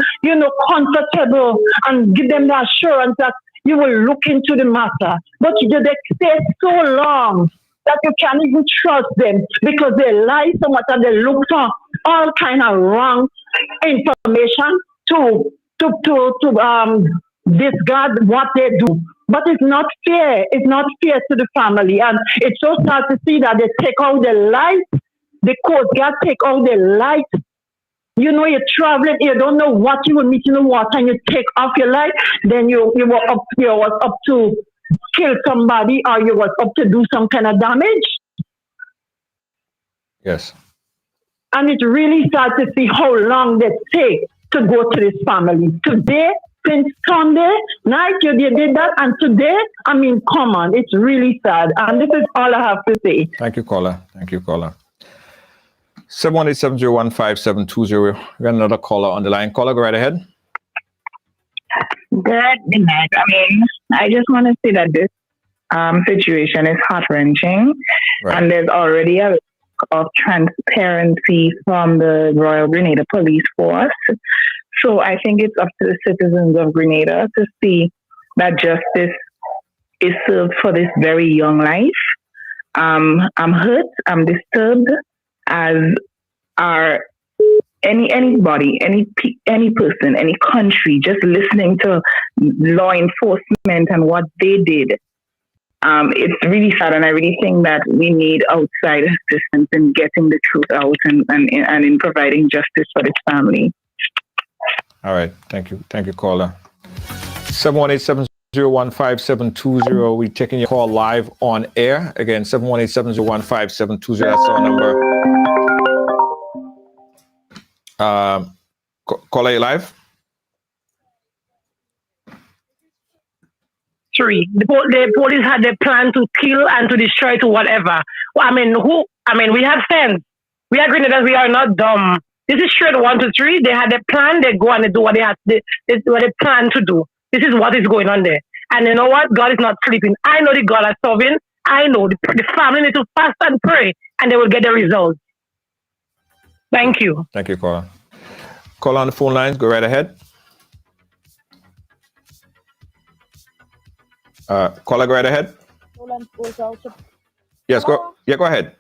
comfortable and give them the assurance that you will look into the matter. But they stay so long that you can't even trust them because they lie so much and they look for all kind of wrong information to discard what they do. But it's not fair. It's not fair to the family. And it's so sad to see that they take out the light. The court guard take out the light. You're traveling, you don't know what you will meet in the water, and you take off your light, then you was up to kill somebody or you was up to do some kind of damage. Yes. And it's really sad to see how long they take to go to this family. Today, since Sunday night, you did that, and today, come on, it's really sad. And this is all I have to say. Thank you, caller. 718-701-5720. We got another caller on the line. Caller, go right ahead. Good night. I just want to say that this situation is heart-wrenching, and there's already a lack of transparency from the Royal Grenada Police Force. So I think it's up to the citizens of Grenada to see that justice is served for this very young life. I'm hurt, I'm disturbed, as are anybody, any person, any country, just listening to law enforcement and what they did. It's really sad, and I really think that we need outside assistance in getting the truth out and in providing justice for this family. All right. Thank you, caller. 718-701-5720. We're taking your call live on air. Again, 718-701-5720. That's our number. Caller, you live? The police had a plan to kill and to destroy to whatever. We have sense. We are Grenadians. We are not dumb. This is straight 1 to 3. They had a plan. They go and they do what they plan to do. This is what is going on there. And you know what? God is not sleeping. I know the God is sovereign. I know the family need to fast and pray, and they will get the results. Thank you. Thank you, caller. Call on the phone lines. Go right ahead. Caller, go right ahead. Yes, go ahead.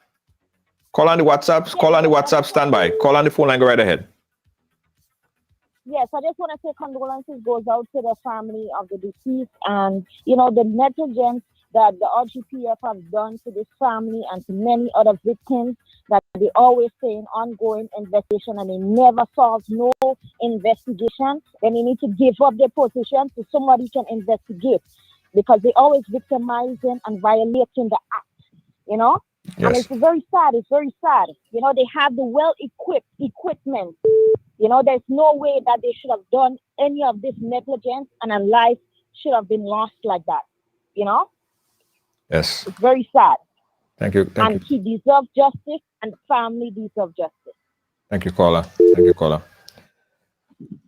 Call on the WhatsApp. Call on the WhatsApp standby. Call on the phone line. Go right ahead. Yes, I just want to say condolences goes out to the family of the deceased, and the negligence that the RGPF have done to this family and to many other victims, that they always say an ongoing investigation and they never solve no investigation. Then they need to give up their position to somebody who can investigate, because they always victimizing and violating the act. Yes. And it's very sad. They have the well-equipped equipment. There's no way that they should have done any of this negligence and a life should have been lost like that. Yes. It's very sad. Thank you. He deserves justice, and the family deserves justice. Thank you, caller.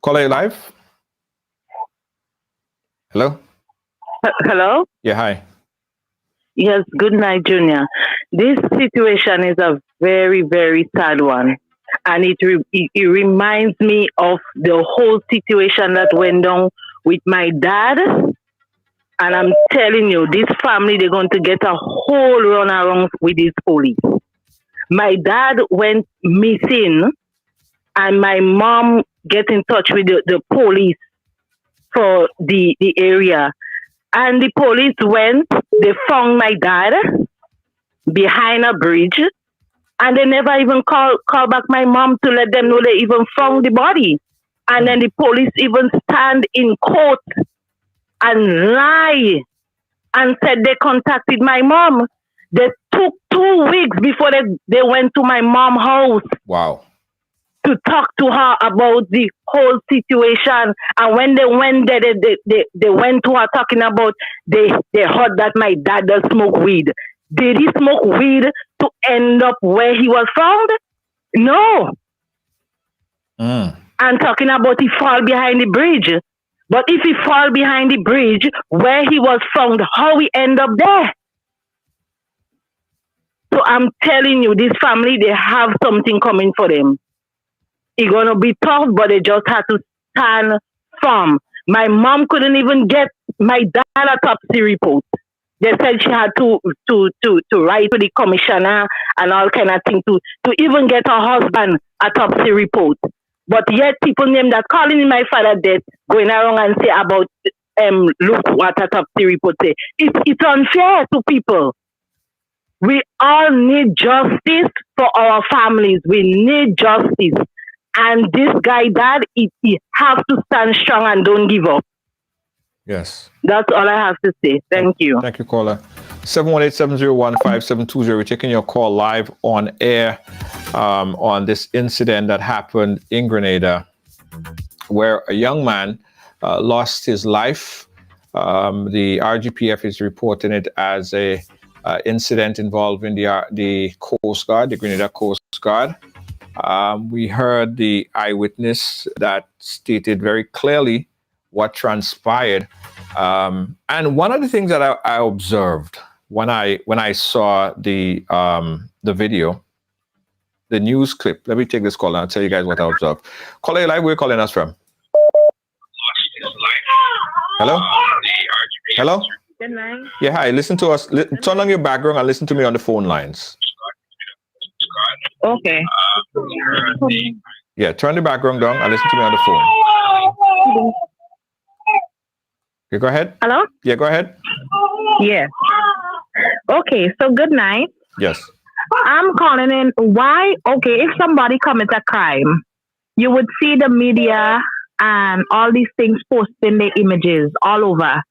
Caller, you live? Hello? Hello? Yeah, hi. Yes, good night, Junior. This situation is a very, very sad one. And it reminds me of the whole situation that went down with my dad. And I'm telling you, this family, they're going to get a whole run around with this police. My dad went missing, and my mom get in touch with the police for the area. And the police went, they found my dad behind a bridge, and they never even call back my mom to let them know they even found the body. And then the police even stand in court and lie and said they contacted my mom. They took 2 weeks before they went to my mom's house. Wow. To talk to her about the whole situation. And when they went there, they went to her talking about they heard that my dad does smoke weed. Did he smoke weed to end up where he was found? No. And talking about he fall behind the bridge. But if he fall behind the bridge, where he was found, how he end up there? So I'm telling you, this family, they have something coming for them. It's going to be tough, but they just have to stand firm. My mom couldn't even get my dad a autopsy report. They said she had to write to the commissioner and all kind of things to even get her husband a autopsy report. But yet people name that calling my father dead, going around and say about look what a autopsy report say. It's unfair to people. We all need justice for our families. We need justice. And this guy, Dad, he has to stand strong and don't give up. Yes. That's all I have to say. Thank you. Thank you, caller. 718-701-5720. We're taking your call live on air on this incident that happened in Grenada, where a young man lost his life. The RGPF is reporting it as a incident involving the Coast Guard, the Grenada Coast Guard. We heard the eyewitness that stated very clearly what transpired. And one of the things that I observed when I saw the video, the news clip. Let me take this call and I'll tell you guys what I observed. Caller live, where are you calling us from? Hello? Hello? Good night. Yeah, hi. Listen to us. Turn on your background and listen to me on the phone lines. Okay. Yeah, turn the background down and listen to me on the phone. Okay, go ahead. Hello? Yeah, go ahead. Yeah. Okay, so good night. Yes. I'm calling in. Why? Okay, if somebody commits a crime, you would see the media and all these things posting their images all over.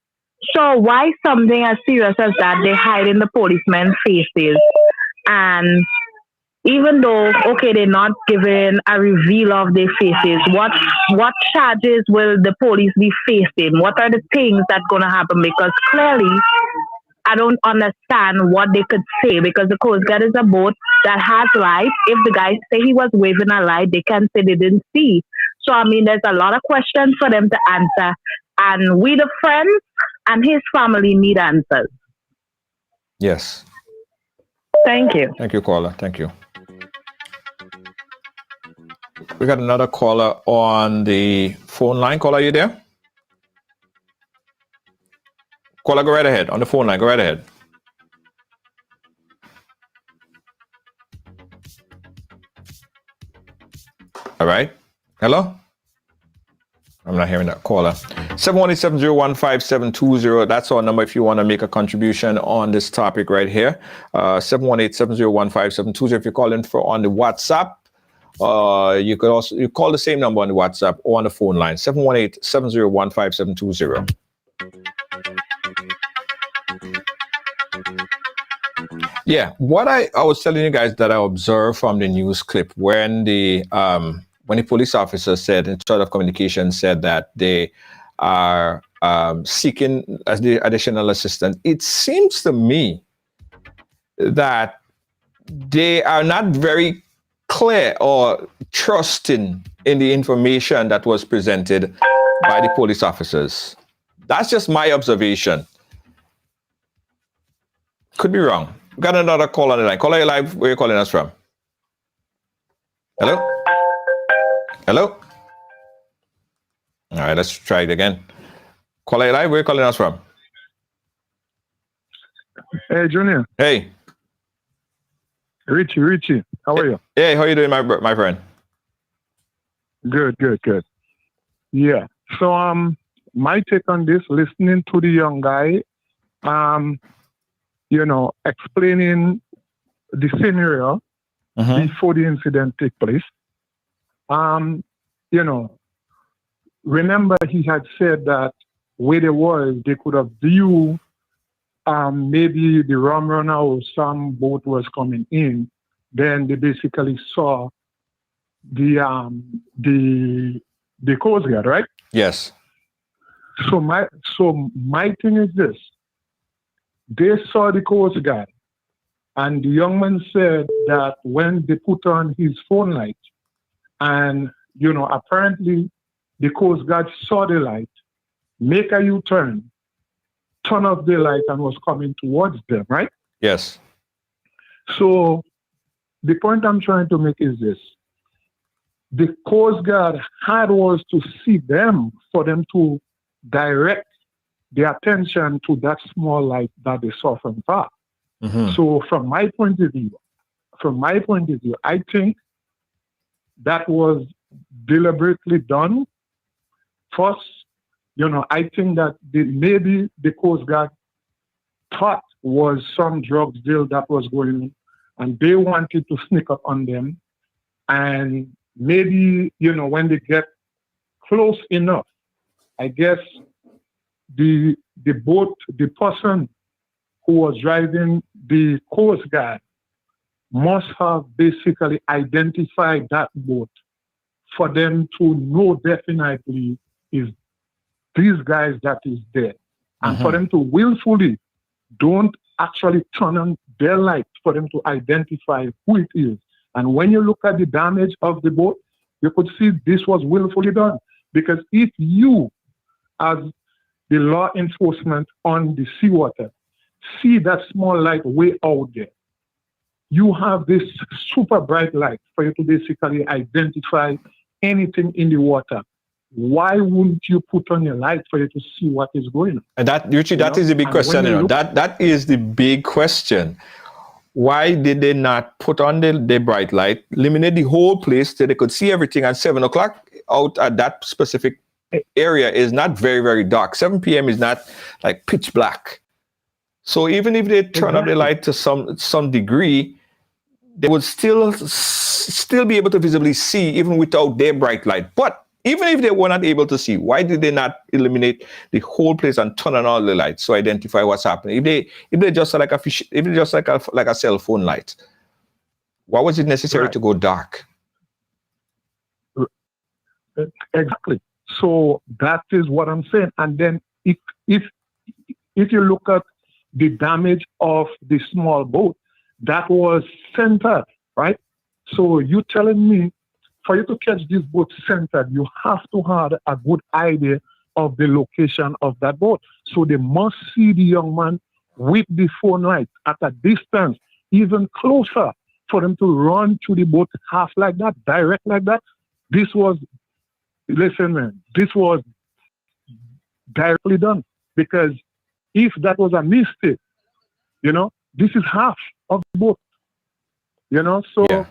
So why something as serious as that, they hide in the policemen's faces? And even though, okay, they're not given a reveal of their faces, what charges will the police be facing? What are the things that's going to happen? Because clearly, I don't understand what they could say, because the Coast Guard is a boat that has light. If the guys say he was waving a light, they can say they didn't see. So, I mean, there's a lot of questions for them to answer. And we, the friends and his family, need answers. Yes. Thank you. Thank you, caller. Thank you. We got another caller on the phone line. Caller, are you there? Caller, go right ahead. On the phone line, go right ahead. All right. Hello? I'm not hearing that caller. 718-701-5720. That's our number if you want to make a contribution on this topic right here. 718-701-5720. If you're calling on the WhatsApp, you call the same number on the WhatsApp or on the phone line. 718-701-5720. Yeah, what I was telling you guys that I observed from the news clip when the police officer said, in charge of communication, said that they are seeking as the additional assistance, it seems to me that they are not very clear or trusting in the information that was presented by the police officers. That's just my observation. Could be wrong. We got another call on the line. Caller, you live. Where are you calling us from? Hello? Hello? All right, let's try it again. Caller, you live. Where are you calling us from? Hey, Junior. Hey. Richie. How are you? Hey, how are you doing, my friend? Good. Yeah. So, my take on this, listening to the young guy, explaining the scenario before the incident took place. Remember he had said that where they was, they could have viewed maybe the rum runner or some boat was coming in. Then they basically saw the Coast Guard, right? Yes. So my thing is this: they saw the Coast Guard, and the young man said that when they put on his phone light, and apparently the Coast Guard saw the light, make a U-turn, turn off the light, and was coming towards them, right? Yes. So the point I'm trying to make is this: the Coast Guard had was to see them for them to direct their attention to that small light that they saw from far. Mm-hmm. So from my point of view, I think that was deliberately done. First, I think that maybe the Coast Guard thought was some drugs deal that was going on, and they wanted to sneak up on them. And maybe, when they get close enough, I guess the person who was driving the Coast Guard must have basically identified that boat for them to know definitely is these guys that is there. And for them to willfully don't actually turn on their light for them to identify who it is. And when you look at the damage of the boat, you could see this was willfully done. Because if you, as the law enforcement on the seawater, see that small light way out there, you have this super bright light for you to basically identify anything in the water. Why wouldn't you put on your light for you to see what is going on? And that, Richie, that is the big question. That is the big question. Why did they not put on the bright light, illuminate the whole place so they could see everything at 7 o'clock out at that specific area is not very, very dark. 7 p.m. is not like pitch black. So even if they turn up the light to some degree, they would still be able to visibly see even without their bright light. But even if they were not able to see, why did they not illuminate the whole place and turn on all the lights to identify what's happening? If they just like a cell phone light, why was it necessary to go dark? Exactly. So that is what I'm saying. And then if you look at the damage of the small boat, that was centered, right? So you telling me, for you to catch this boat centered, you have to have a good idea of the location of that boat. So they must see the young man with the phone light at a distance, even closer, for them to run to the boat half like that, direct like that. This was directly done. Because if that was a mistake, this is half of the boat. So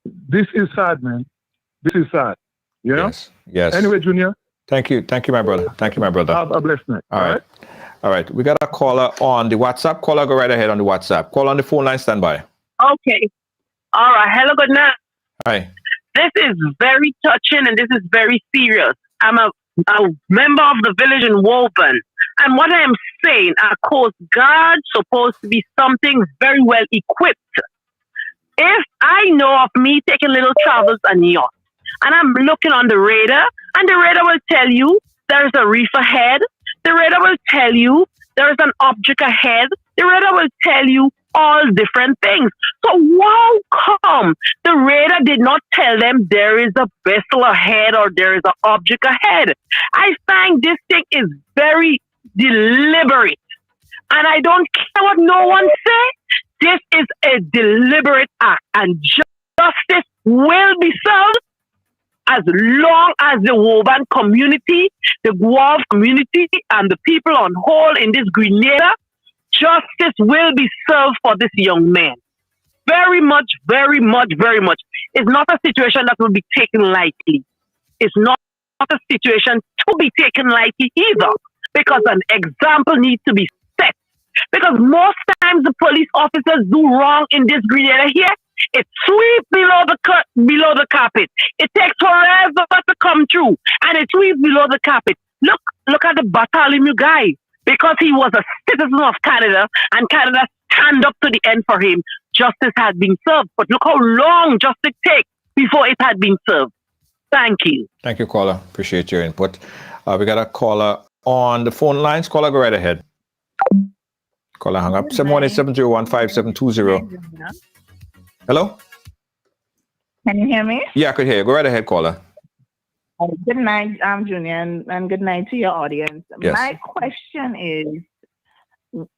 this is sad, man. This is sad. Yes. Anyway, Junior. Thank you, my brother. Have a blessed night. All right. We got a caller on the WhatsApp. Caller, go right ahead on the WhatsApp. Call on the phone line, stand by. Okay. All right. Hello, good night. Hi. This is very touching and this is very serious. I'm a member of the village in Woburn. And what I am saying, a Coast Guard supposed to be something very well equipped. If I know of me taking little travels on yacht, and I'm looking on the radar, and the radar will tell you there's a reef ahead, the radar will tell you there's an object ahead, the radar will tell you all different things. So how come the radar did not tell them there is a vessel ahead or there is an object ahead? I find this thing is very deliberate. And I don't care what no one say. This is a deliberate act. And justice will be served as long as the Woburn community, the Guelph community, and the people on whole in this Grenada, justice will be served for this young man. Very much, very much, very much. It's not a situation that will be taken lightly. It's not a situation to be taken lightly either, because an example needs to be set. Because most times the police officers do wrong in this Grenada here. It sweeps below the carpet. It takes forever to come through, and it sweeps below the carpet. Look look at the Bartholomew guy, because he was a citizen of Canada and Canada stand up to the end for him. Justice had been served, but look how long justice takes before it had been served. Thank you. Thank you, caller. Appreciate your input. We got a caller on the phone lines. Caller, go right ahead. Caller, hang up. 718-701-5720. Hello? Can you hear me? Yeah, I could hear you. Go right ahead, caller. Good night, Junior, and good night to your audience. Yes. My question is,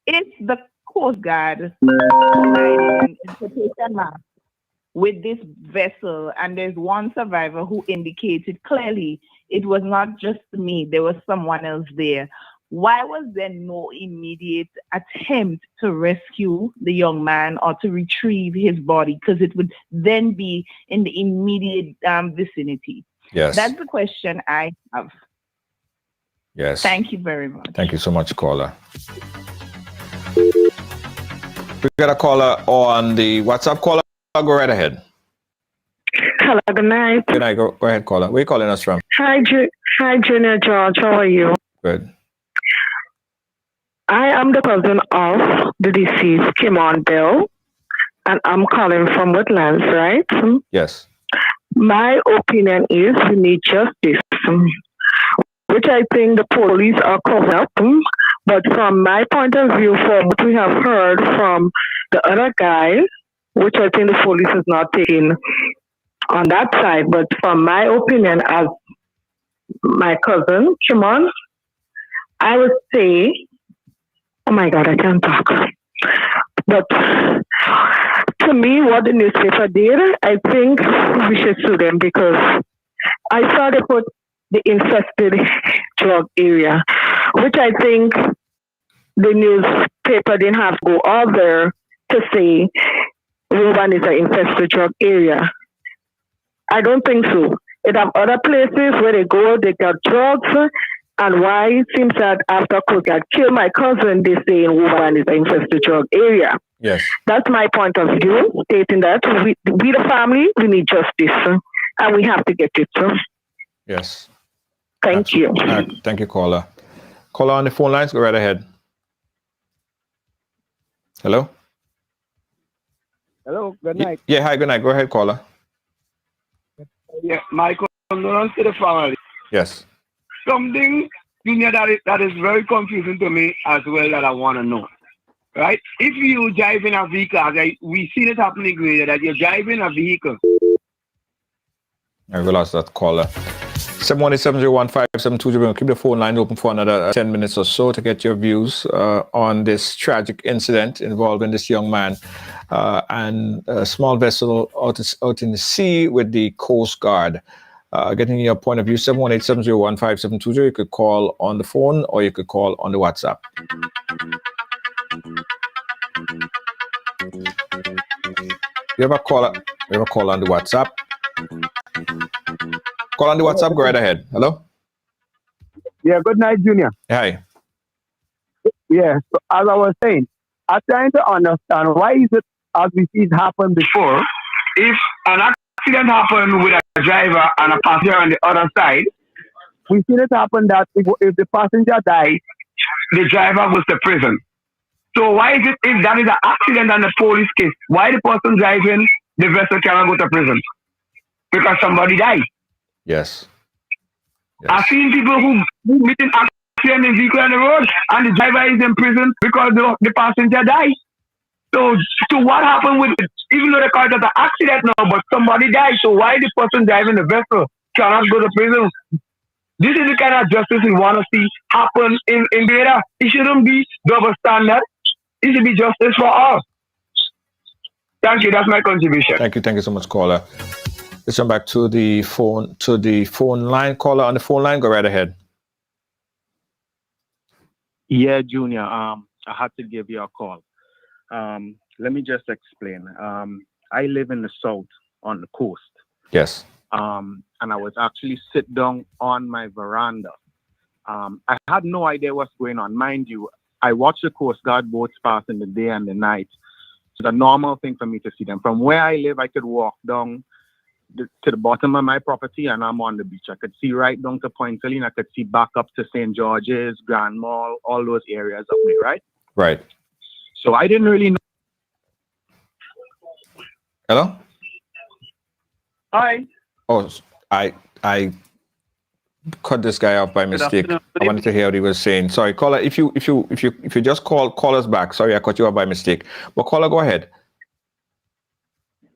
if the Coast Guard interpretation map with this vessel, and there's one survivor who indicated clearly it was not just me, there was someone else there. Why was there no immediate attempt to rescue the young man or to retrieve his body? Because it would then be in the immediate vicinity. Yes. That's the question I have. Yes. Thank you very much. Thank you so much, caller. We got a caller on the WhatsApp. Caller, go right ahead. Hello, good night. Good night. Go ahead, caller. Where are you calling us from? Hi, Junior George. How are you? Good. I am the cousin of the deceased Kimon Bell, and I'm calling from Woodlands, right? Yes. My opinion is we need justice, which I think the police are covering up. But from my point of view, from what we have heard from the other guy, which I think the police is not taking on that side, but from my opinion as my cousin, Shimon, I would say, oh my God, I can't talk. But to me, what the newspaper did, I think we should sue them, because I saw they put the infested drug area, which I think the newspaper didn't have to go all there to say Woburn is an infested drug area. I don't think so. It have other places where they go, they got drugs, and why it seems that after Cook had killed my cousin, they say Woburn is an infested drug area. Yes. That's my point of view, stating that we the family, we need justice, and we have to get it. Yes. Thank you. Thank you, caller. Caller on the phone lines, go right ahead. Hello? Hello, good night. Yeah, hi, good night. Go ahead, caller. Yeah, my condolence to the family. Yes. Something, Junior, that is very confusing to me as well, that I want to know. Right? If you drive in a vehicle, we see it happening here, that you're driving a vehicle. I lost that caller. 718-701-5720. Keep the phone line open for another 10 minutes or so to get your views on this tragic incident involving this young man and a small vessel out in the sea with the Coast Guard. Getting your point of view, 718-701-5720. You could call on the phone or you could call on the WhatsApp. You have a call on the WhatsApp. Call on the WhatsApp, go right ahead. Hello? Yeah, good night, Junior. Hi. Yeah, so as I was saying, I'm trying to understand why is it, as we see it happen before, if an accident happened with a driver and a passenger on the other side, we see it happen that if the passenger died, the driver goes to prison. So why is it, if that is an accident and a police case, why the person driving the vessel cannot go to prison? Because somebody died. Yes. I've seen people who meet an accident in vehicle on the road and the driver is in prison because the passenger died. So what happened with it? Even though they call it an accident now, but somebody died. So why the person driving the vessel cannot go to prison? This is the kind of justice we want to see happen in Grenada. It shouldn't be double standard. It should be justice for all. Thank you. That's my contribution. Thank you so much, caller. Let's come back to the phone line. Caller on the phone line, go right ahead. Yeah, Junior. I had to give you a call. Let me just explain. I live in the south on the coast. Yes. And I was actually sit down on my veranda. I had no idea what's going on. Mind you, I watch the Coast Guard boats pass in the day and the night. It's a normal thing for me to see them. From where I live, I could walk down to the bottom of my property, and I'm on the beach. I could see right down to Point Celine. I could see back up to St. George's, Grand Mall, all those areas up there, right? Right. So I didn't really know. Hello? Hi. Oh, I cut this guy off by mistake. afternoon. I wanted to hear what he was saying. Sorry, caller. If you just call us back. Sorry, I cut you off by mistake. But caller, go ahead.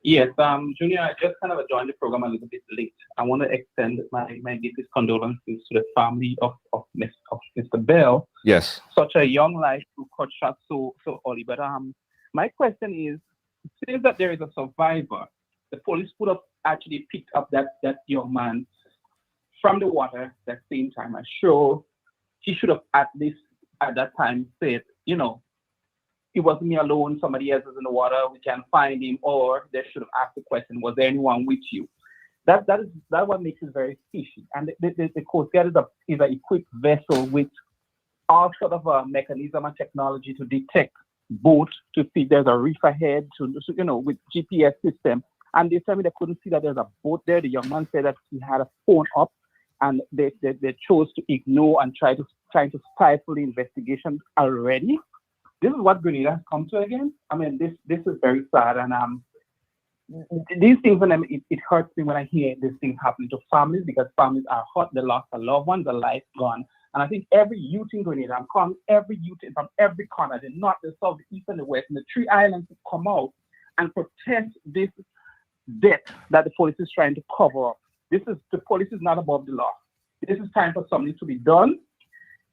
Yes, Junior, I just kind of joined the program a little bit late. I want to extend my deepest condolences to the family of Mr. Bell. Yes. Such a young life to cut short so early. But my question is, since that there is a survivor, the police could have actually picked up that young man from the water that same time. I'm sure he should have at least at that time said, you know, it wasn't me alone, somebody else is in the water, we can find him, or they should have asked the question, was there anyone with you? That what makes it very fishy. And the Coast Guard is an equipped vessel with all sort of a mechanism and technology to detect boats, to see there's a reef ahead, with GPS system. And they tell me they couldn't see that there's a boat there. The young man said that he had a phone up, and they chose to ignore and trying to stifle the investigation already. This is what Grenada has come to again. I mean, this is very sad, and these things, it hurts me when I hear these things happening to families, because families are hurt. They lost a loved one, their life gone. And I think every youth in Grenada, I'm calling every youth from every corner, the north, the south, the east, and the west, and the three islands, to come out and protest this death that the police is trying to cover up. The police is not above the law. This is time for something to be done.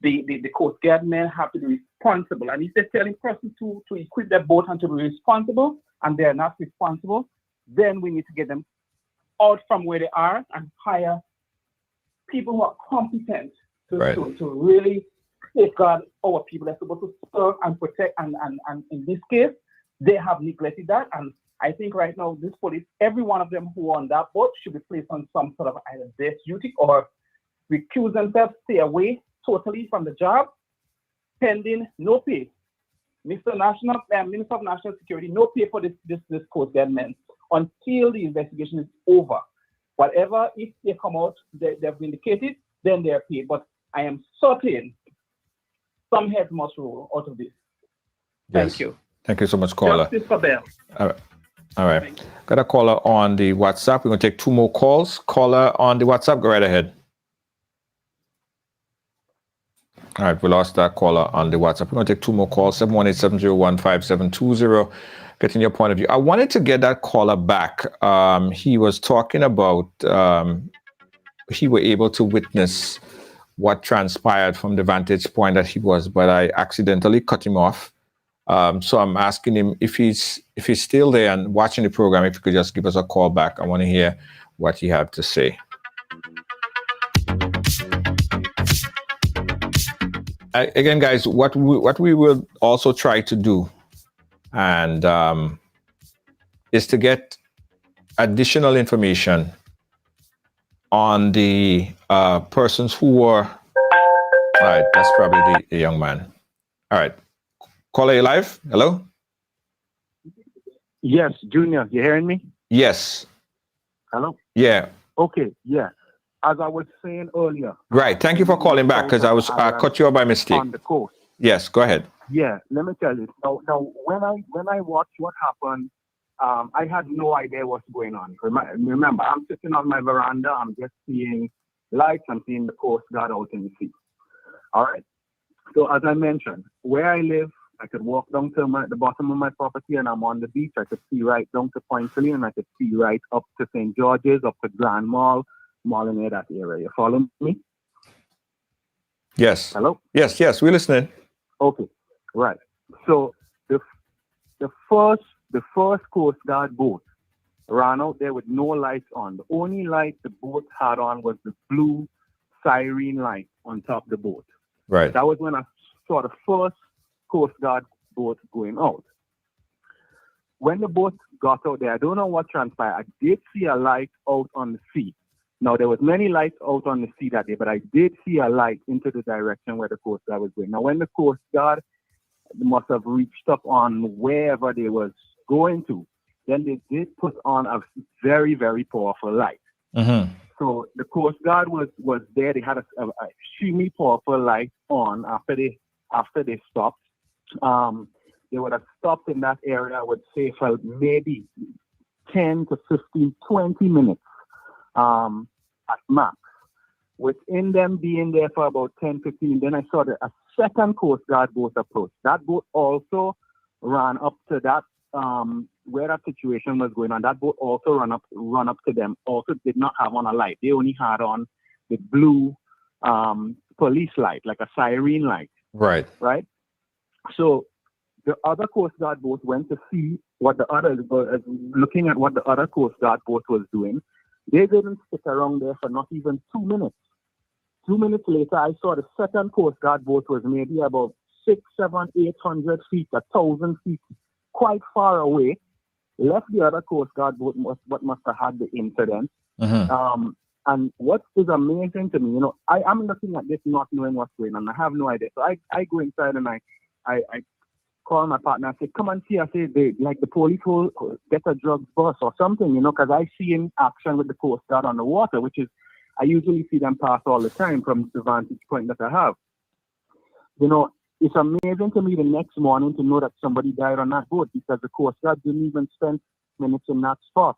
The Coast Guard men have to be responsible. And if they're telling persons to equip their boat and to be responsible, and they're not responsible, then we need to get them out from where they are and hire people who are competent to really safeguard our people. They're supposed to serve and protect, and in this case, they have neglected that. And I think right now, this police, every one of them who are on that boat should be placed on some sort of either desk duty or recuse themselves, stay away totally from the job, pending no pay. Minister of National Security, no pay for this Coast Guard men until the investigation is over. Whatever, if they come out, they've vindicated, then they're paid. But I am certain some heads must roll out of this. Thank you. Thank you so much, caller. Justice for Bell. All right. Got a caller on the WhatsApp. We're going to take two more calls. Caller on the WhatsApp, go right ahead. All right, we lost that caller on the WhatsApp. We're going to take two more calls, 718-701-5720. Getting your point of view. I wanted to get that caller back. He was talking about he were able to witness what transpired from the vantage point that he was, but I accidentally cut him off. So I'm asking him if he's still there and watching the program, if he could just give us a call back. I want to hear what he had to say. Again, guys, what we will also try to do, and is to get additional information on the persons who were. All right, that's probably the young man. All right, caller, you live? Hello. Yes, Junior, you hearing me? Yes. Hello. Yeah. Okay. Yeah. As I was saying earlier. Right. Thank you for calling back, because I cut you off by mistake. On the coast. Yes. Go ahead. Yeah. Let me tell you. Now, when I watched what happened, I had no idea what's going on. Remember, I'm sitting on my veranda. I'm just seeing lights. I'm seeing the Coast Guard out in the sea. All right. So as I mentioned, where I live, I could walk down to the bottom of my property, and I'm on the beach. I could see right down to Point Celine, and I could see right up to St. George's, up to Grand Mall in that area. You follow me? Yes. Hello? Yes, we're listening. Okay. Right. So the first Coast Guard boat ran out there with no lights on. The only light the boat had on was the blue siren light on top of the boat. Right. That was when I saw the first Coast Guard boat going out. When the boat got out there, I don't know what transpired. I did see a light out on the sea. Now, there was many lights out on the sea that day, but I did see a light into the direction where the Coast Guard was going. Now, when the Coast Guard must have reached up on wherever they was going to, then they did put on a very, very powerful light. So the Coast Guard was there. They had a extremely powerful light on after they stopped. They would have stopped in that area, I would say, for maybe 10 to 15, 20 minutes at max. Within them being there for about 10, 15, then I saw a second Coast Guard boat approach. That boat also ran up to that where that situation was going on. That boat also run up to them. Also did not have on a light. They only had on the blue police light, like a siren light. Right. Right. So the other Coast Guard boat went to see what the other, looking at what the other Coast Guard boat was doing. They didn't stick around there for not even 2 minutes. 2 minutes later, I saw the second Coast Guard boat was maybe about 600, 700, 800 feet, 1,000 feet, quite far away. Left the other Coast Guard boat, what must have had the incident. And what is amazing to me, I'm looking at this not knowing what's going on. I have no idea. So I go inside and I call my partner. I say, come and see. I say, the police will get a drugs bus or something, because I see in action with the Coast Guard on the water, which is, I usually see them pass all the time from the vantage point that I have. It's amazing to me the next morning to know that somebody died on that boat because the Coast Guard didn't even spend minutes in that spot.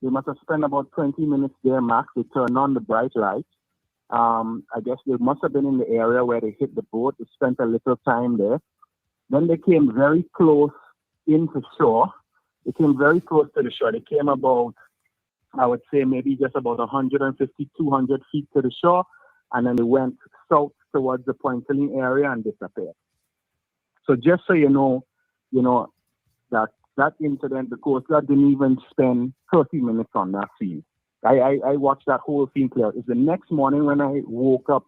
They must have spent about 20 minutes there max. They turned on the bright light. I guess they must have been in the area where they hit the boat. They spent a little time there. Then they came very close into shore. They came very close to the shore. They came about, I would say, maybe just about 150, 200 feet to the shore. And then they went south towards the Pointe-Saline area and disappeared. So just so you know that incident, the Coast Guard didn't even spend 30 minutes on that scene. I watched that whole scene clear. It's the next morning when I woke up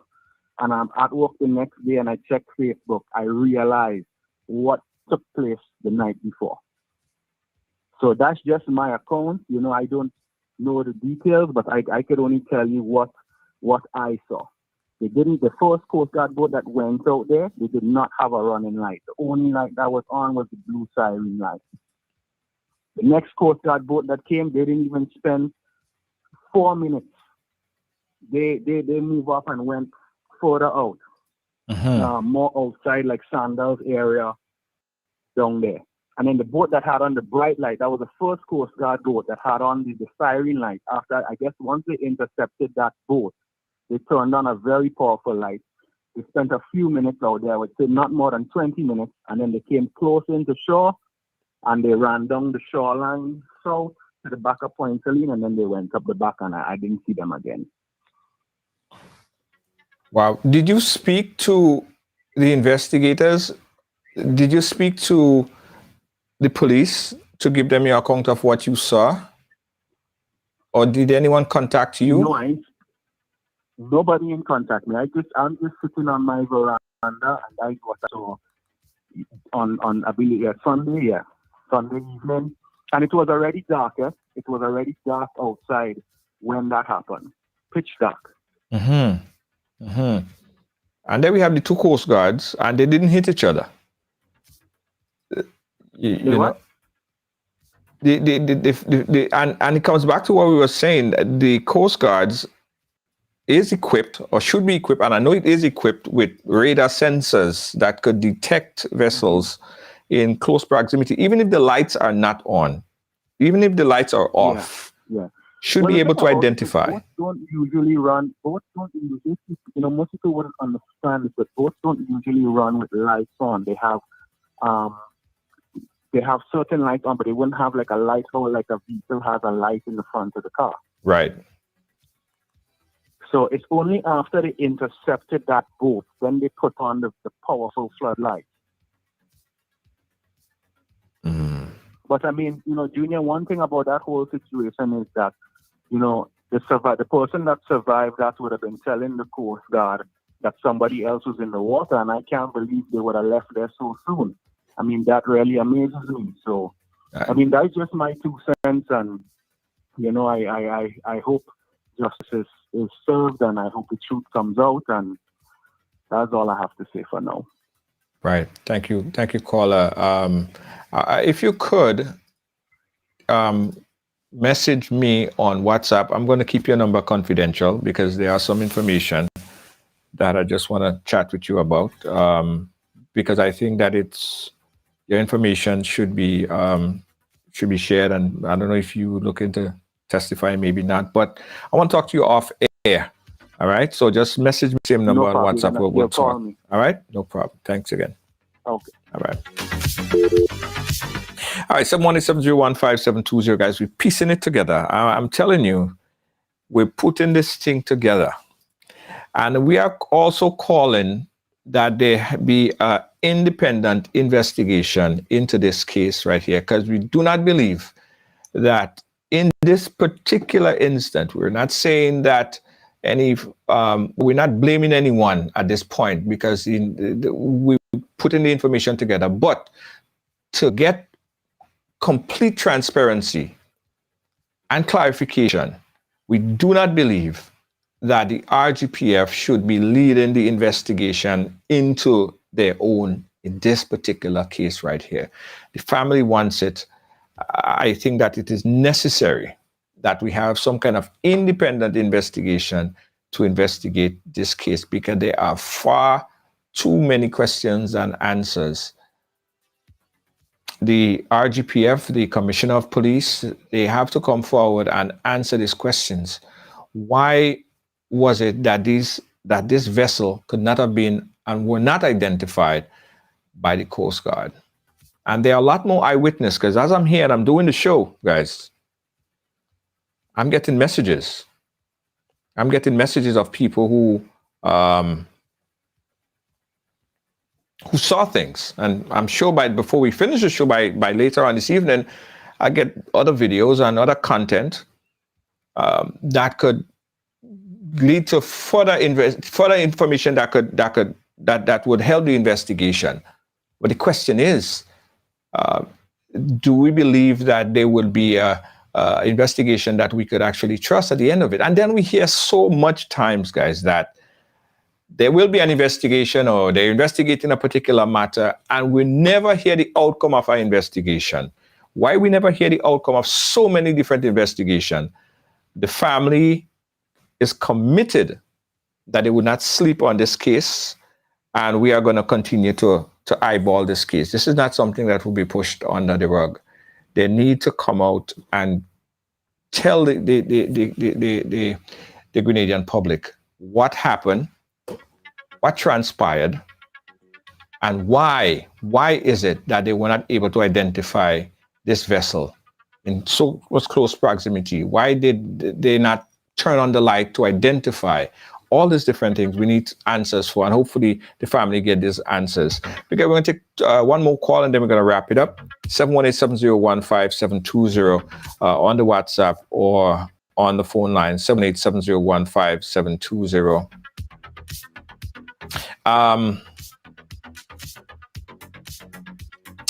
and I'm at work the next day and I checked Facebook, I realized what took place the night before. So that's just my account. I don't know the details, but I could only tell you what I saw. The first Coast Guard boat that went out there, they did not have a running light. The only light that was on was the blue siren light. The next Coast Guard boat that came, they didn't even spend 4 minutes. They moved up and went further out, more outside, like Sandals area down there. And then the boat that had on the bright light, that was the first Coast Guard boat that had on the siren light. After, I guess, once they intercepted that boat, they turned on a very powerful light. They spent a few minutes out there, I would say not more than 20 minutes, and then they came close into shore, and they ran down the shoreline south to the back of Pointe-Saline, and then they went up the back, and I didn't see them again. Wow. Did you speak to the investigators? Did you speak to the police to give them your account of what you saw? Or did anyone contact you? No, nobody in contact me. I'm just sitting on my veranda, and I got on I believe Sunday evening, and it was already dark. It was already dark outside when that happened, pitch dark. And then we have the two Coast Guards, and they didn't hit each other. You know, and it comes back to what we were saying. The Coast Guards is equipped, or should be equipped, and I know it is equipped with radar sensors that could detect vessels in close proximity, even if the lights are not on, even if the lights are off. Should be able to identify. Boats don't usually run. Most people wouldn't understand this, but boats don't usually run with lights on. They have certain lights on, but they wouldn't have like a light or like a vehicle has a light in the front of the car. Right. So it's only after they intercepted that boat, then they put on the powerful floodlights. But I mean, Junior, one thing about that whole situation is that, the person that survived that would have been telling the Coast Guard that somebody else was in the water, and I can't believe they would have left there so soon. I mean, that really amazes me. So, I mean, that's just my 2 cents, and I hope justice is served, and I hope the truth comes out, and that's all I have to say for now. Right. Thank you, caller. If you could, message me on WhatsApp. I'm going to keep your number confidential because there are some information that I just want to chat with you about, because I think that your information should be shared. And I don't know if you look into testifying, maybe not, but I want to talk to you off air. All right. So just message me, same number on WhatsApp. We'll talk. All right. No problem. Thanks again. Okay. All right. All right. 718-701-5720, guys. We're piecing it together. I'm telling you, we're putting this thing together. And we are also calling that there be an independent investigation into this case right here, because we do not believe that in this particular instance, we're not saying that we're not blaming anyone at this point, because we're putting the information together. But to get complete transparency and clarification, we do not believe that the RGPF should be leading the investigation into their own in this particular case right here. The family wants it. I think that it is necessary that we have some kind of independent investigation to investigate this case, because there are far too many questions and answers. The RGPF, the Commissioner of Police, they have to come forward and answer these questions. Why was it that this vessel could not have been and were not identified by the Coast Guard? And there are a lot more eyewitnesses, because as I'm here and I'm doing the show, guys, I'm getting messages. I'm getting messages of people who saw things. And I'm sure before we finish the show, by later on this evening, I get other videos and other content that could lead to further information that would help the investigation. But the question is, do we believe that there will be a investigation that we could actually trust at the end of it? And then we hear so much times, guys, that there will be an investigation or they're investigating a particular matter, and we never hear the outcome of our investigation. Why we never hear the outcome of so many different investigations? The family is committed that they would not sleep on this case, and we are going to continue to eyeball this case. This is not something that will be pushed under the rug. They need to come out and tell the Grenadian public what happened, what transpired, and why is it that they were not able to identify this vessel in so much close proximity? Why did they not turn on the light to identify all these different things? We need answers for, and hopefully the family get these answers. Okay, we're going to take one more call and then we're going to wrap it up. 718-701-5720 on the WhatsApp or on the phone line, 718-701-5720.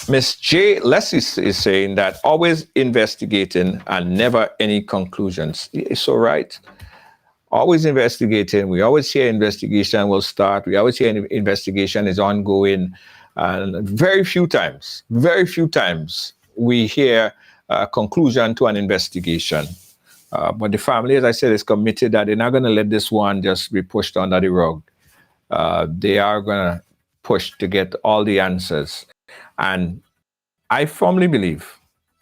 Miss J. Leslie is saying that always investigating and never any conclusions. It's all right. Always investigating. We always hear investigation will start. We always hear investigation is ongoing. And very few times we hear a conclusion to an investigation. But the family, as I said, is committed that they're not going to let this one just be pushed under the rug. They are going to push to get all the answers. And I firmly believe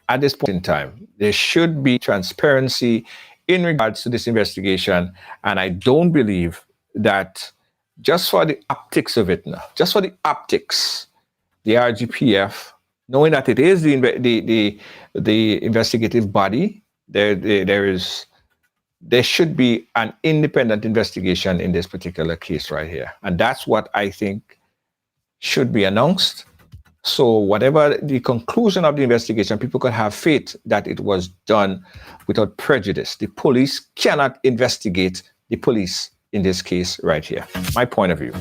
at this point in time, there should be transparency in regards to this investigation. And I don't believe that just for the optics of it now, just for the optics, the RGPF, knowing that it is the investigative body, there should be an independent investigation in this particular case right here. And that's what I think should be announced. So whatever the conclusion of the investigation, people could have faith that it was done without prejudice. The police cannot investigate the police in this case right here. My point of view.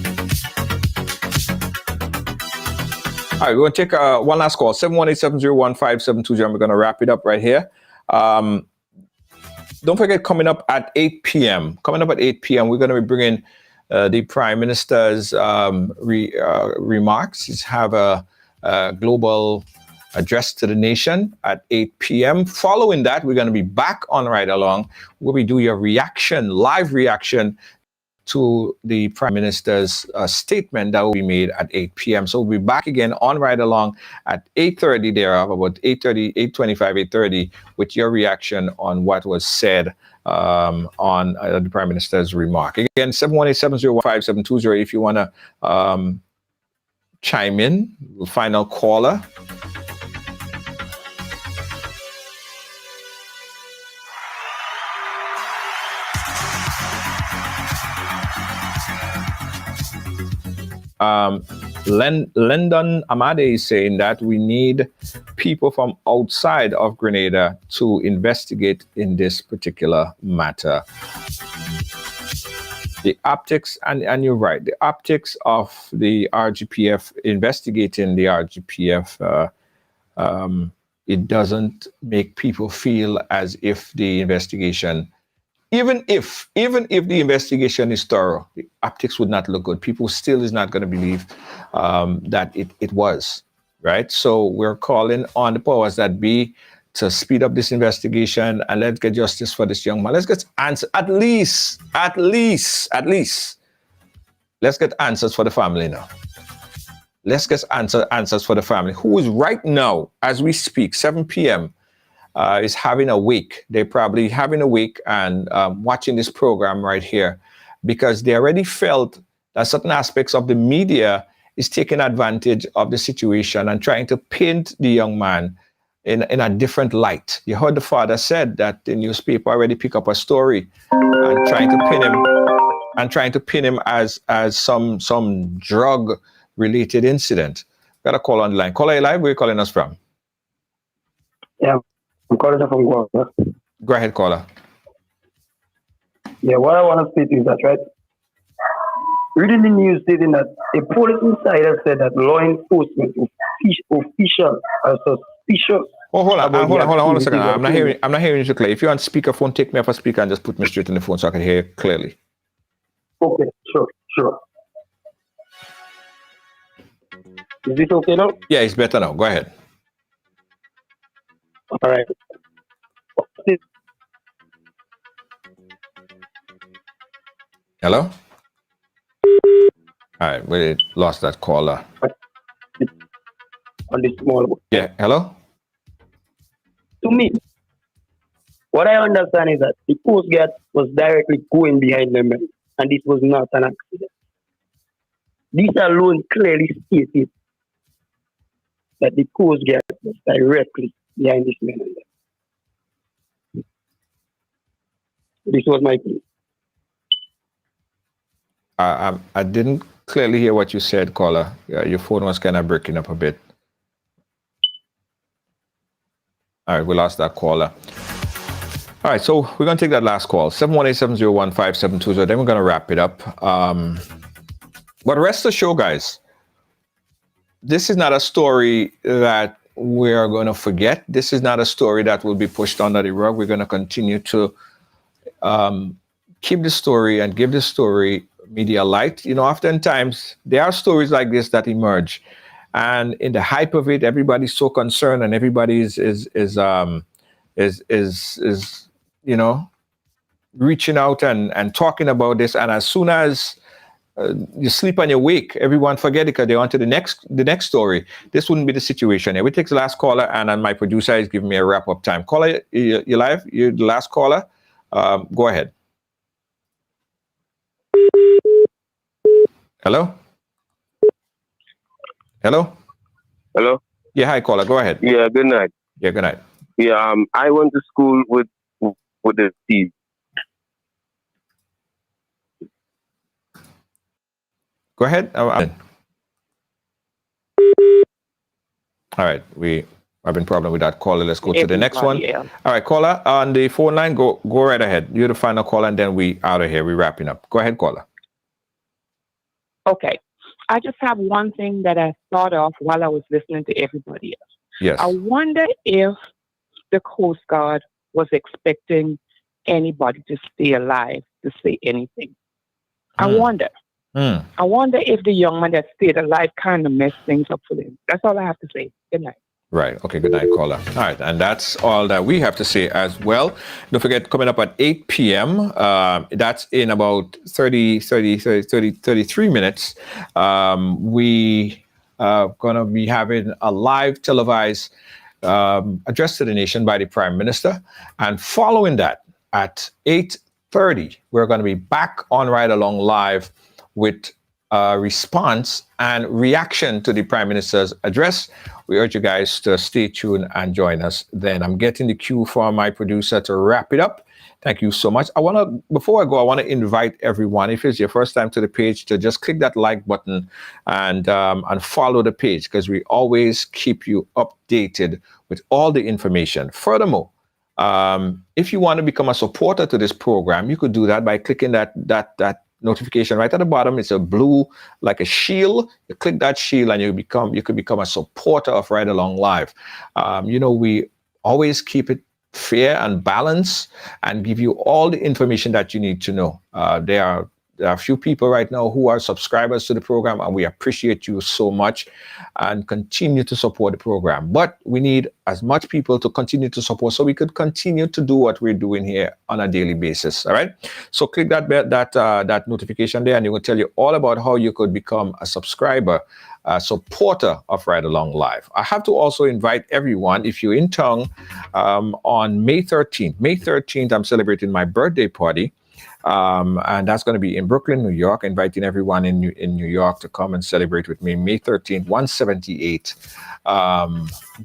All right, we're going to take one last call, 718-701-5720. We're going to wrap it up right here. Don't forget, coming up at 8 p.m., we're going to be bringing the Prime Minister's remarks. He's have a global address to the nation at 8 p.m. Following that, we're going to be back on Ride Along, where we do your reaction, live reaction to the Prime Minister's statement that will be made at 8 p.m. So we'll be back again on Ride Along at 8:30 thereof, about 8:30, 8:25, 8:30, with your reaction on what was said on the Prime Minister's remark. Again, 718-701-5720 if you want to chime in. We'll final caller. Lyndon Amade is saying that we need people from outside of Grenada to investigate in this particular matter. The optics, and you're right, the optics of the RGPF investigating the RGPF, it doesn't make people feel as if the investigation, even if the investigation is thorough, the optics would not look good. People still is not going to believe that it was, right? So we're calling on the powers that be to speed up this investigation and let's get justice for this young man. Let's get answers, at least. Let's get answers for the family now. Let's get answers for the family, who is right now, as we speak, 7 p.m., is having a wake. They're probably having a wake and watching this program right here, because they already felt that certain aspects of the media is taking advantage of the situation and trying to paint the young man in a different light. You heard the father said that the newspaper already pick up a story and trying to pin him as some drug related incident. Got a call on the line. Caller, you live? Where are you calling us from? Yeah, I'm calling from Guam. Go ahead, caller. Yeah, what I want to state is that, right? Reading the news stating that a police insider said that law enforcement officials are suspicious. Oh, hold on a second. I'm not hearing you clearly. If you're on speakerphone, take me off a speaker and just put me straight in the phone so I can hear you clearly. Okay, sure. Is this okay now? Yeah, it's better now. Go ahead. All right. Hello? All right, we lost that caller. On this small. Yeah, hello? To me, what I understand is that the Coast Guard was directly going behind them, and this was not an accident. This alone clearly stated that the Coast Guard was directly behind this man. This was my opinion. I didn't clearly hear what you said, caller. Your phone was kind of breaking up a bit. All right, we lost that caller. All right, so we're going to take that last call, 718-701-5720. Then we're going to wrap it up. But rest assured, guys, this is not a story that we are going to forget. This is not a story that will be pushed under the rug. We're going to continue to keep the story and give the story media light. You know, oftentimes there are stories like this that emerge, and in the hype of it, everybody's so concerned and everybody is you know, reaching out and talking about this. And as soon as you sleep and you wake, everyone forget it because they're on to the next story. This wouldn't be the situation here. We take the last caller, and then my producer is giving me a wrap up time. Caller, you live? You're the last caller. Go ahead. Hello? Hello? Yeah, hi, caller. Go ahead. Yeah, good night. Yeah, good night. Yeah, I went to school with the Steve. Go ahead. All right, we having problem with that caller. Let's go to the next one. Yeah. All right, caller on the phone line. Go right ahead. You're the final caller, and then we out of here. We're wrapping up. Go ahead, caller. Okay. I just have one thing that I thought of while I was listening to everybody else. Yes. I wonder if the Coast Guard was expecting anybody to stay alive to say anything. I wonder. I wonder if the young man that stayed alive kind of messed things up for them. That's all I have to say. Good night. Right. Okay. Good night, caller. All right. And that's all that we have to say as well. Don't forget, coming up at 8 p.m., that's in about 33 minutes, we are going to be having a live televised address to the nation by the Prime Minister. And following that, at 8:30, we're going to be back on Ride Along Live with response and reaction to the Prime Minister's address. We urge you guys to stay tuned and join us then. I'm getting the cue from my producer to wrap it up. Thank you so much. Before I go, I want to invite everyone, if it's your first time to the page, to just click that like button and follow the page, because we always keep you updated with all the information. Furthermore, if you want to become a supporter to this program, you could do that by clicking that notification right at the bottom. It's a blue, like a shield. You click that shield and you could become a supporter of Ride Along Live. We always keep it fair and balanced and give you all the information that you need to know. There are a few people right now who are subscribers to the program, and we appreciate you so much and continue to support the program. But we need as much people to continue to support so we could continue to do what we're doing here on a daily basis. All right. So click that notification there, and it will tell you all about how you could become a subscriber, supporter of Ride Along Live. I have to also invite everyone, if you're in town, on May 13th. May 13th, I'm celebrating my birthday party. And that's going to be in Brooklyn, New York, inviting everyone in New York to come and celebrate with me. May 13th, 178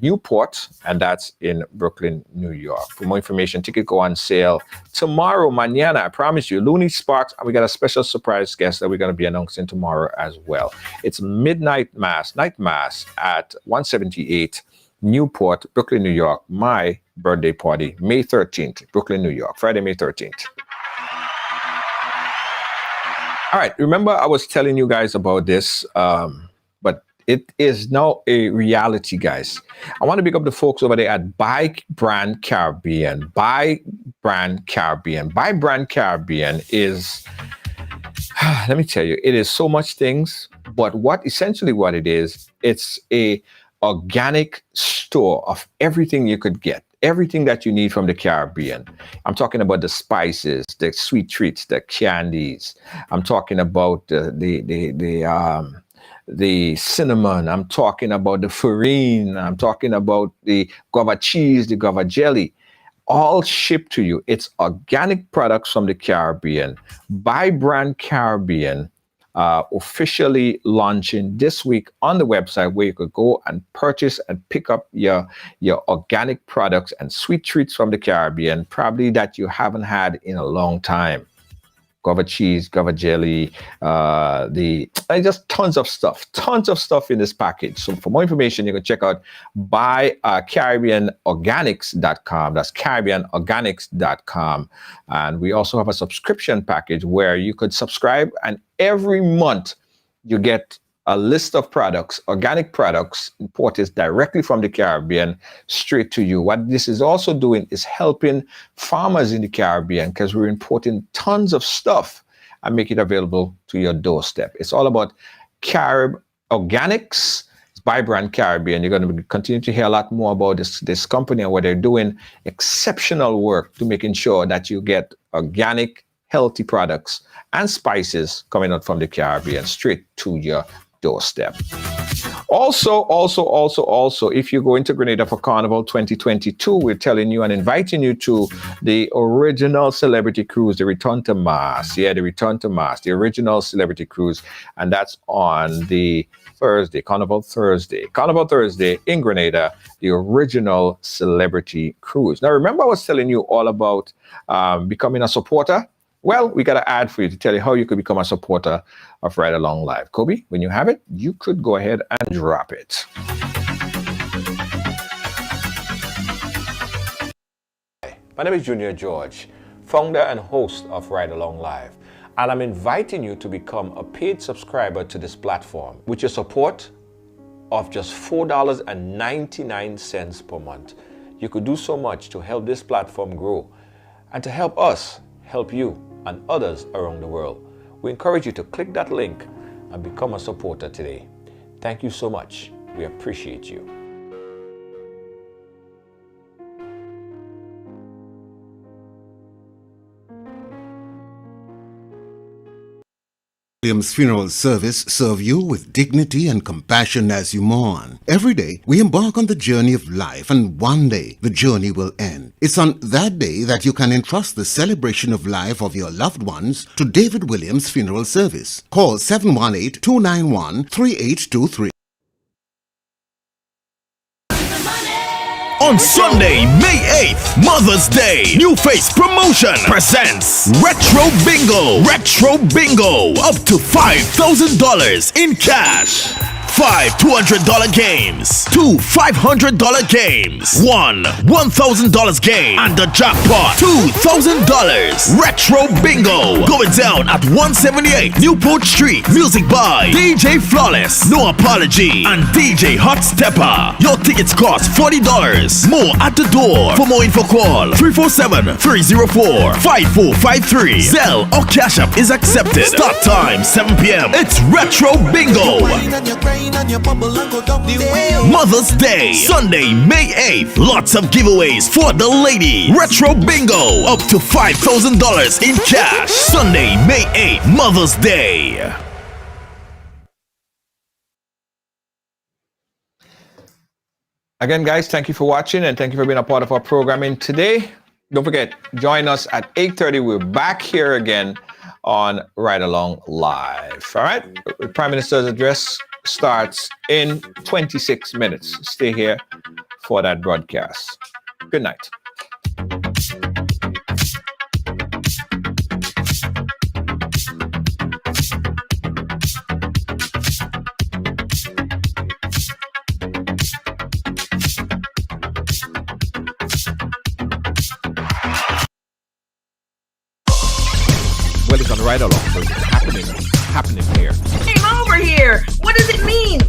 Newport, and that's in Brooklyn, New York. For more information, ticket go on sale tomorrow, mañana. I promise you, Looney Sparks, and we got a special surprise guest that we're going to be announcing tomorrow as well. It's night mass at 178 Newport, Brooklyn, New York. My birthday party, May 13th, Brooklyn, New York, Friday, May 13th. All right, remember I was telling you guys about this, but it is now a reality, guys. I want to pick up the folks over there at Buy Brand Caribbean. Buy Brand Caribbean. Buy Brand Caribbean is, let me tell you, it is so much things, but essentially what it is, it's a organic store of everything you could get. Everything that you need from the Caribbean. I'm talking about the spices, the sweet treats, the candies. I'm talking about the cinnamon. I'm talking about the farine. I'm talking about the guava cheese, the guava jelly. All shipped to you. It's organic products from the Caribbean. Buy Brand Caribbean. Officially launching this week on the website, where you could go and purchase and pick up your organic products and sweet treats from the Caribbean, probably that you haven't had in a long time. Guava cheese, guava jelly, just tons of stuff in this package. So for more information, you can check out CaribbeanOrganics.com. That's CaribbeanOrganics.com. And we also have a subscription package where you could subscribe, and every month you get a list of products, organic products imported directly from the Caribbean straight to you. What this is also doing is helping farmers in the Caribbean, because we're importing tons of stuff and make it available to your doorstep. It's all about Organics. It's Buy Brand Caribbean. You're going to continue to hear a lot more about this company and what they're doing. Exceptional work to making sure that you get organic, healthy products and spices coming out from the Caribbean straight to your doorstep. Also, if you go into Grenada for Carnival 2022, we're telling you and inviting you to the original celebrity cruise, the Return to Mars. Yeah, the Return to Mars, the original celebrity cruise. And that's on the Thursday, Carnival Thursday in Grenada, the original celebrity cruise. Now, remember I was telling you all about becoming a supporter? Well, we got an ad for you to tell you how you could become a supporter of Ride Along Live. Kobe, when you have it, you could go ahead and drop it. My name is Junior George, founder and host of Ride Along Live, and I'm inviting you to become a paid subscriber to this platform. With your support of just $4.99 per month, you could do so much to help this platform grow and to help us help you and others around the world. We encourage you to click that link and become a supporter today. Thank you so much. We appreciate you. Williams Funeral Service serve you with dignity and compassion as you mourn. Every day, we embark on the journey of life, and one day, the journey will end. It's on that day that you can entrust the celebration of life of your loved ones to David Williams Funeral Service. Call 718-291-3823. On Sunday, May 8th, Mother's Day, New Face Promotion presents Retro Bingo. Retro Bingo. Up to $5,000 in cash. 5 $200 games, 2 $500 games, 1 $1,000 game, and the jackpot $2,000. Retro Bingo going down at 178 Newport Street. Music by DJ Flawless, No Apology, and DJ Hot Stepper. Your tickets cost $40. More at the door. For more info, call 347-304-5453. Zelle or Cash App is accepted. Start time 7 p.m. It's Retro Bingo. Mother's Day, Sunday, May 8th. Lots of giveaways for the ladies. Retro Bingo, up to $5,000 in cash. Sunday, May 8th, Mother's Day. Again, guys, thank you for watching and thank you for being a part of our programming today. Don't forget, join us at 8:30. We're back here again on Ridealong Live. All right? The Prime Minister's address starts in 26 minutes. Stay here for that broadcast. Good night. Well, it's on Ridealong, so it's happening here. Came over here. What does it mean?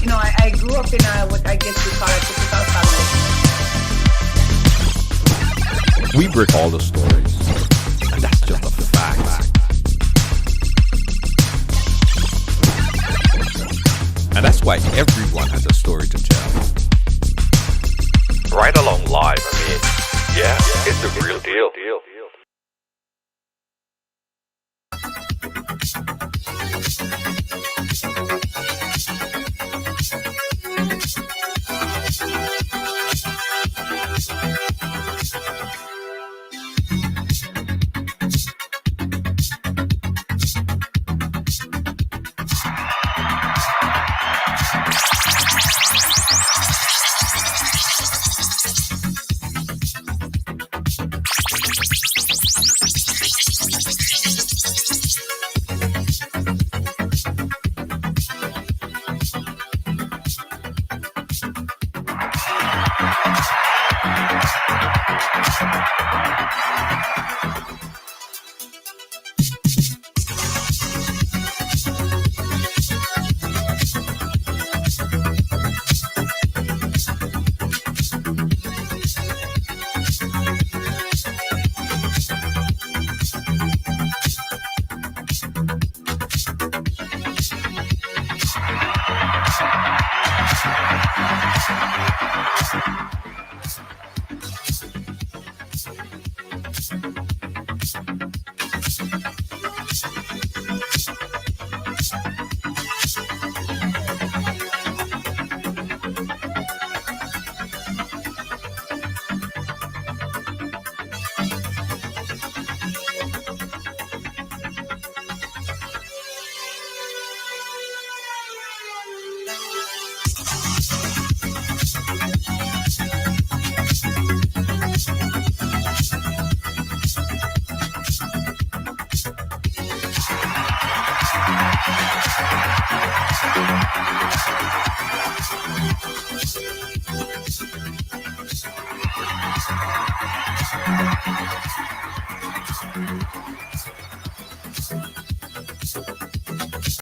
You know, I grew up in what I guess we call a typical family. We break all the stories, and that's just a fact. And that's why everyone has a story to tell. Ridealong Live, I mean, yeah, it's the real deal.